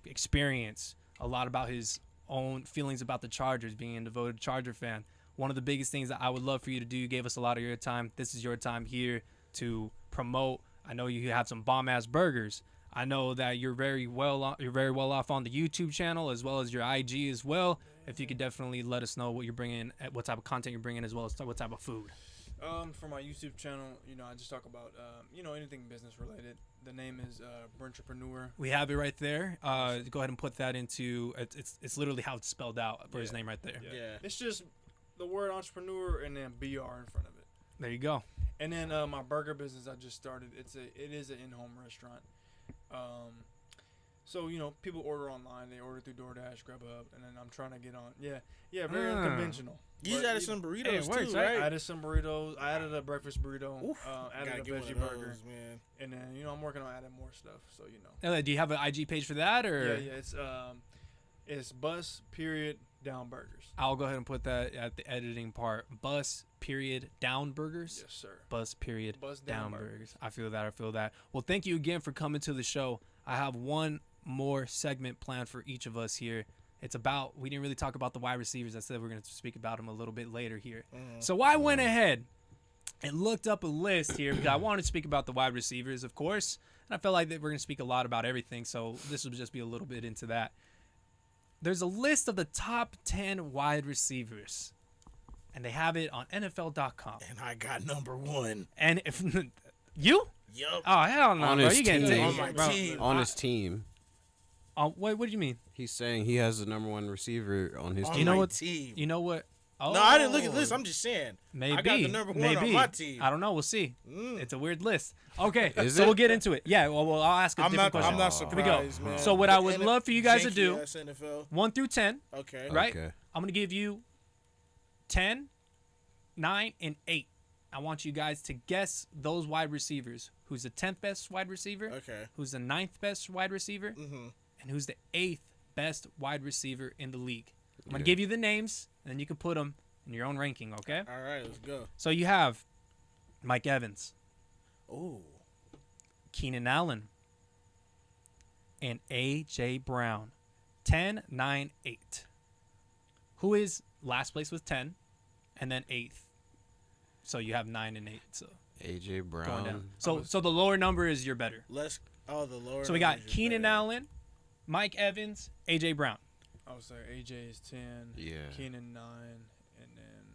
experience, a lot about his own feelings about the Chargers, being a devoted Charger fan. One of the biggest things that I would love for you to do, you gave us a lot of your time. This is your time here to promote. I know you have some bomb-ass burgers. I know that you're very well off on the YouTube channel as well as your IG as well. If you could definitely let us know what you're bringing, what type of content you're bringing, as well as what type of food. For my YouTube channel, I just talk about, anything business related. The name is Brentreprenuer. We have it right there. Go ahead and put that into. It's literally how it's spelled out for his name right there. Yeah. It's just the word entrepreneur and then BR in front of it. There you go. And then my burger business I just started. It is an in-home restaurant. So people order online. They order through DoorDash, Grubhub, and then I'm trying to get on. Yeah, very unconventional. You But added some burritos Hey, it works, too, right? right? I added some burritos. I added a breakfast burrito. Oof. Added Gotta a get one veggie of those, burger. man. And then I'm working on adding more stuff. So Do you have an IG page for that, or? Yeah. It's bus period down burgers. I'll go ahead and put that at the editing part. Bus period down burgers. Yes, sir. Bus period Bus down down burgers. I feel that. Well, thank you again for coming to the show. I have one more segment planned for each of us here. It's about, we didn't really talk about the wide receivers. I said we're going to speak about them a little bit later here. So I went ahead and looked up a list here because I wanted to speak about the wide receivers, of course. And I felt like that we're going to speak a lot about everything. So this will just be a little bit into that. There's a list of the top 10 wide receivers. And they have it on NFL.com. And I got number 1. And if you? Yup. Oh, hell no, On bro. his You getting team. On taken, my bro. team. On his team, What do you mean? he's saying he has the number 1 receiver on his On team. You know my what? team. You know what? Oh, No, I didn't look at this. I'm just saying. Maybe. I got the number 1 on Maybe. my team. I don't know. We'll see. Mm. It's a weird list. Okay, Is so it? we'll get into it. Yeah, well I'll ask a I'm different not. question. I'm not Here we go. surprised, man. So what I would love for you guys to do, janky-ass NFL. 1 through 10, Okay. right? Okay. I'm going to give you 10, 9, and 8. I want you guys to guess those wide receivers. Who's the 10th best wide receiver? Okay. Who's the 9th best wide receiver? Mm-hmm. And who's the 8th best wide receiver in the league? I'm going to Yeah. give you the names, and then you can put them in your own ranking, okay? All right. Let's go. So you have Mike Evans, Ooh. Keenan Allen, and A.J. Brown. 10, 9, 8. Who is last place with 10, and then 8th. So you have 9 and 8. So AJ going down. Brown. So the lower number is your better. The lower. So we got numbers is Keenan better. Allen, Mike Evans, A.J. Brown. I would say AJ is 10. Yeah. Keenan 9, and then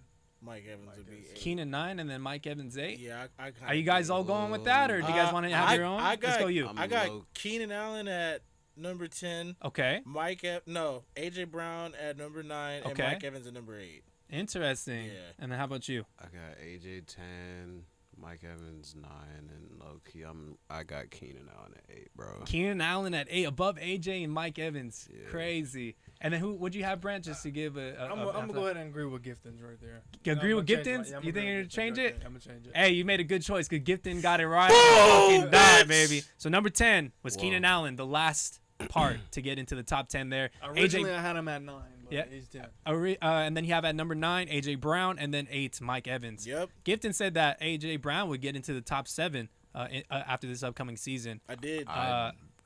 Mike Evans Mike would be is- 8. Keenan 9, and then Mike Evans 8. Yeah, I kinda Are you guys all going with that, or do you guys want to have your own? Let's go you. I'm I got low. Keenan Allen at number 10. Okay. AJ Brown at number 9, Okay. and Mike Evans at number 8. Interesting. Yeah. And then how about you? I got AJ 10, Mike Evans 9, and low key I got Keenan Allen at 8, bro. Keenan Allen at 8, above A.J. and Mike Evans. Yeah. Crazy. And then who would you have, Brent, just to give a I'm gonna go ahead and agree with Giftins right there. You agree I'm with gonna change Giftins? my- I'm You think agree you're with gonna change Giftins right it? there. I'm gonna change it. Hey, you made a good choice because Gifton got it right. Fucking dime, baby. So number 10 was Whoa. Keenan Allen, the last part to get into the top 10 there. Originally, I had him at 9, but Yeah. he's 10. And then you have at number 9 A.J. Brown, and then 8 Mike Evans. Yep, Gifton said that A.J. Brown would get into the top 7 after this upcoming season. I did.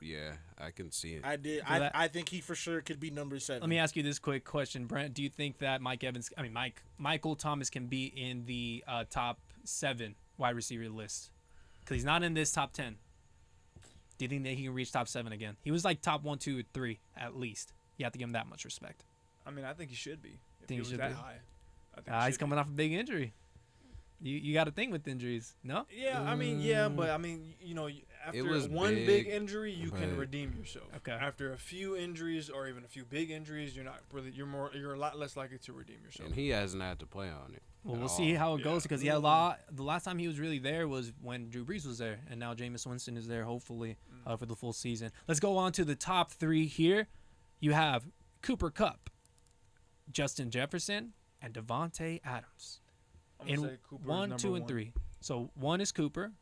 Yeah, I can see it. I did. So that- I think he for sure could be number 7. Let me ask you this quick question, Brent. Do you think that Michael Thomas can be in the top 7 wide receiver list? Because he's not in this top 10. Do you think that he can reach top 7 again? He was like top 1, 2, or 3 at least. You have to give him that much respect. I mean, I think he should be. If Think he he was should that be? high. I think He's coming off a big injury. You got a thing with injuries, no? Yeah, I mean, yeah, but I mean, after was one big big, injury, you can but- redeem yourself. Okay. After a few injuries or even a few big injuries, you're not really. You're a lot less likely to redeem yourself. And he hasn't had to play on it. Well, at we'll all. see how it goes Yeah. because he had a lot. The last time he was really there was when Drew Brees was there, and now Jameis Winston is there, hopefully, for the full season. Let's go on to the top 3 here. You have Cooper Kupp, Justin Jefferson, and Devontae Adams. I'm gonna In say Cooper is 1, number 2, and one. 3. So 1 is Cooper,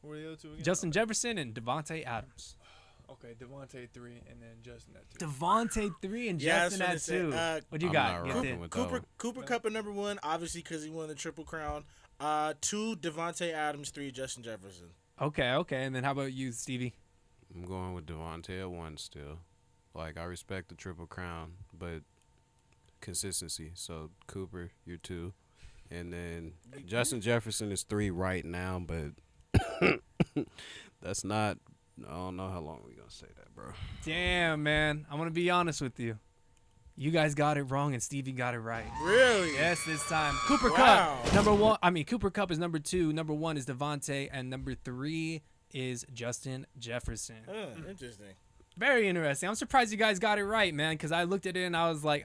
Who are the other two again? Justin Jefferson, and Devontae Adams. Okay, Devontae 3, and then Justin at 2. Devontae 3 and Yeah, Justin that's at what 2. I said. What you I'm got? not Get rocking it. with Cooper Kupp at number 1, obviously because he won the Triple Crown. 2, Devontae Adams. 3, Justin Jefferson. Okay. And then how about you, Stevie? I'm going with Devontae at 1 still. Like, I respect the Triple Crown, but consistency. So, Cooper, you're 2. And then Justin Jefferson is 3 right now, but that's not – I don't know how long we're going to say that, bro. Damn, man. I'm going to be honest with you. You guys got it wrong, and Stevie got it right. Really? Yes, this time. Cooper Wow. Kupp, number 1. I mean, Cooper Kupp is number 2. Number 1 is Devontae, and number 3 is Justin Jefferson. Interesting. Very interesting. I'm surprised you guys got it right, man, because I looked at it and I was like,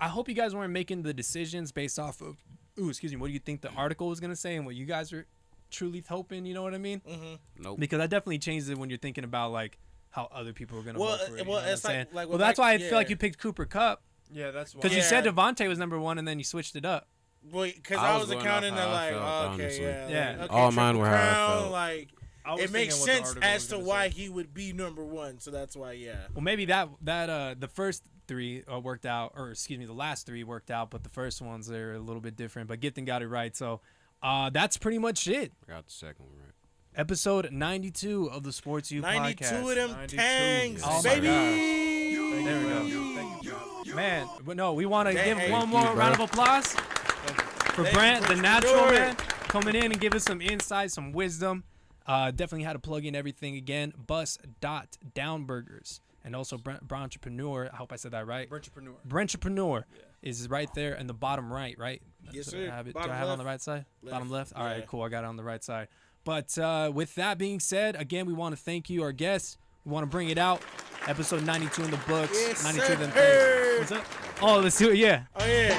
I hope you guys weren't making the decisions based off of, what do you think the article was going to say and what you guys were truly hoping, you know what I mean? Mm-hmm. Nope. Because I definitely changed it when you're thinking about, like, how other people are going to Well, vote for it. well, you know it's what I'm like- saying? like well, with that's Mack- why I yeah. feel like you picked Cooper Kupp, Yeah, that's why. because you said Yeah. Devontae was number 1 and then you switched it up. Well, because I I was was going accounting off that how I like, felt, okay, honestly. yeah, Yeah. like, okay, All mine Triple were how I Crown, felt. like I was it makes thinking what the sense article as was to gonna why say. he would be number 1. So that's why, yeah. Well, maybe that the first 3 worked out, or excuse me, the last 3 worked out, but the first ones are a little bit different. But Gifton got it right, so that's pretty much it. I got the second one right. Episode 92 of the Sports U 92 podcast. of them 92. tangs, Oh my baby. Thank There you, we man. go. Thank you, God. Man, but no, we want to Hey, give hey, one thank more you, round of bro. applause Thank you. for Thank Brent, you, the natural Brentreprenuer. man, coming in and giving some insight, some wisdom. Definitely had to plug in everything again. Bus.downburgers. And also Brentreprenuer. I hope I said that right. Brentreprenuer. Brentreprenuer is right there in the bottom right, right? Yes, That's what I sir. have it. Do Bottom I have it on the left. right side? Bottom left? All right, Yeah. cool. I got it on the right side. But with that being said, again, we want to thank you, our guests. We want to bring it out. Episode 92 in the books. Yes, 92 of them sir. things. What's up? Oh, let's do it. Yeah. Oh yeah.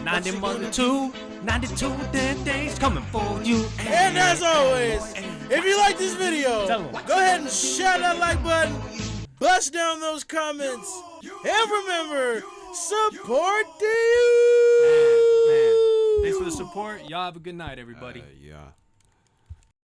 92 dead days coming for you. And as always, if you like this video, Tell 'em. go ahead and share that like button, bust down those comments, and remember, support the youth. Man, thanks for the support. Y'all have a good night, everybody. Yeah.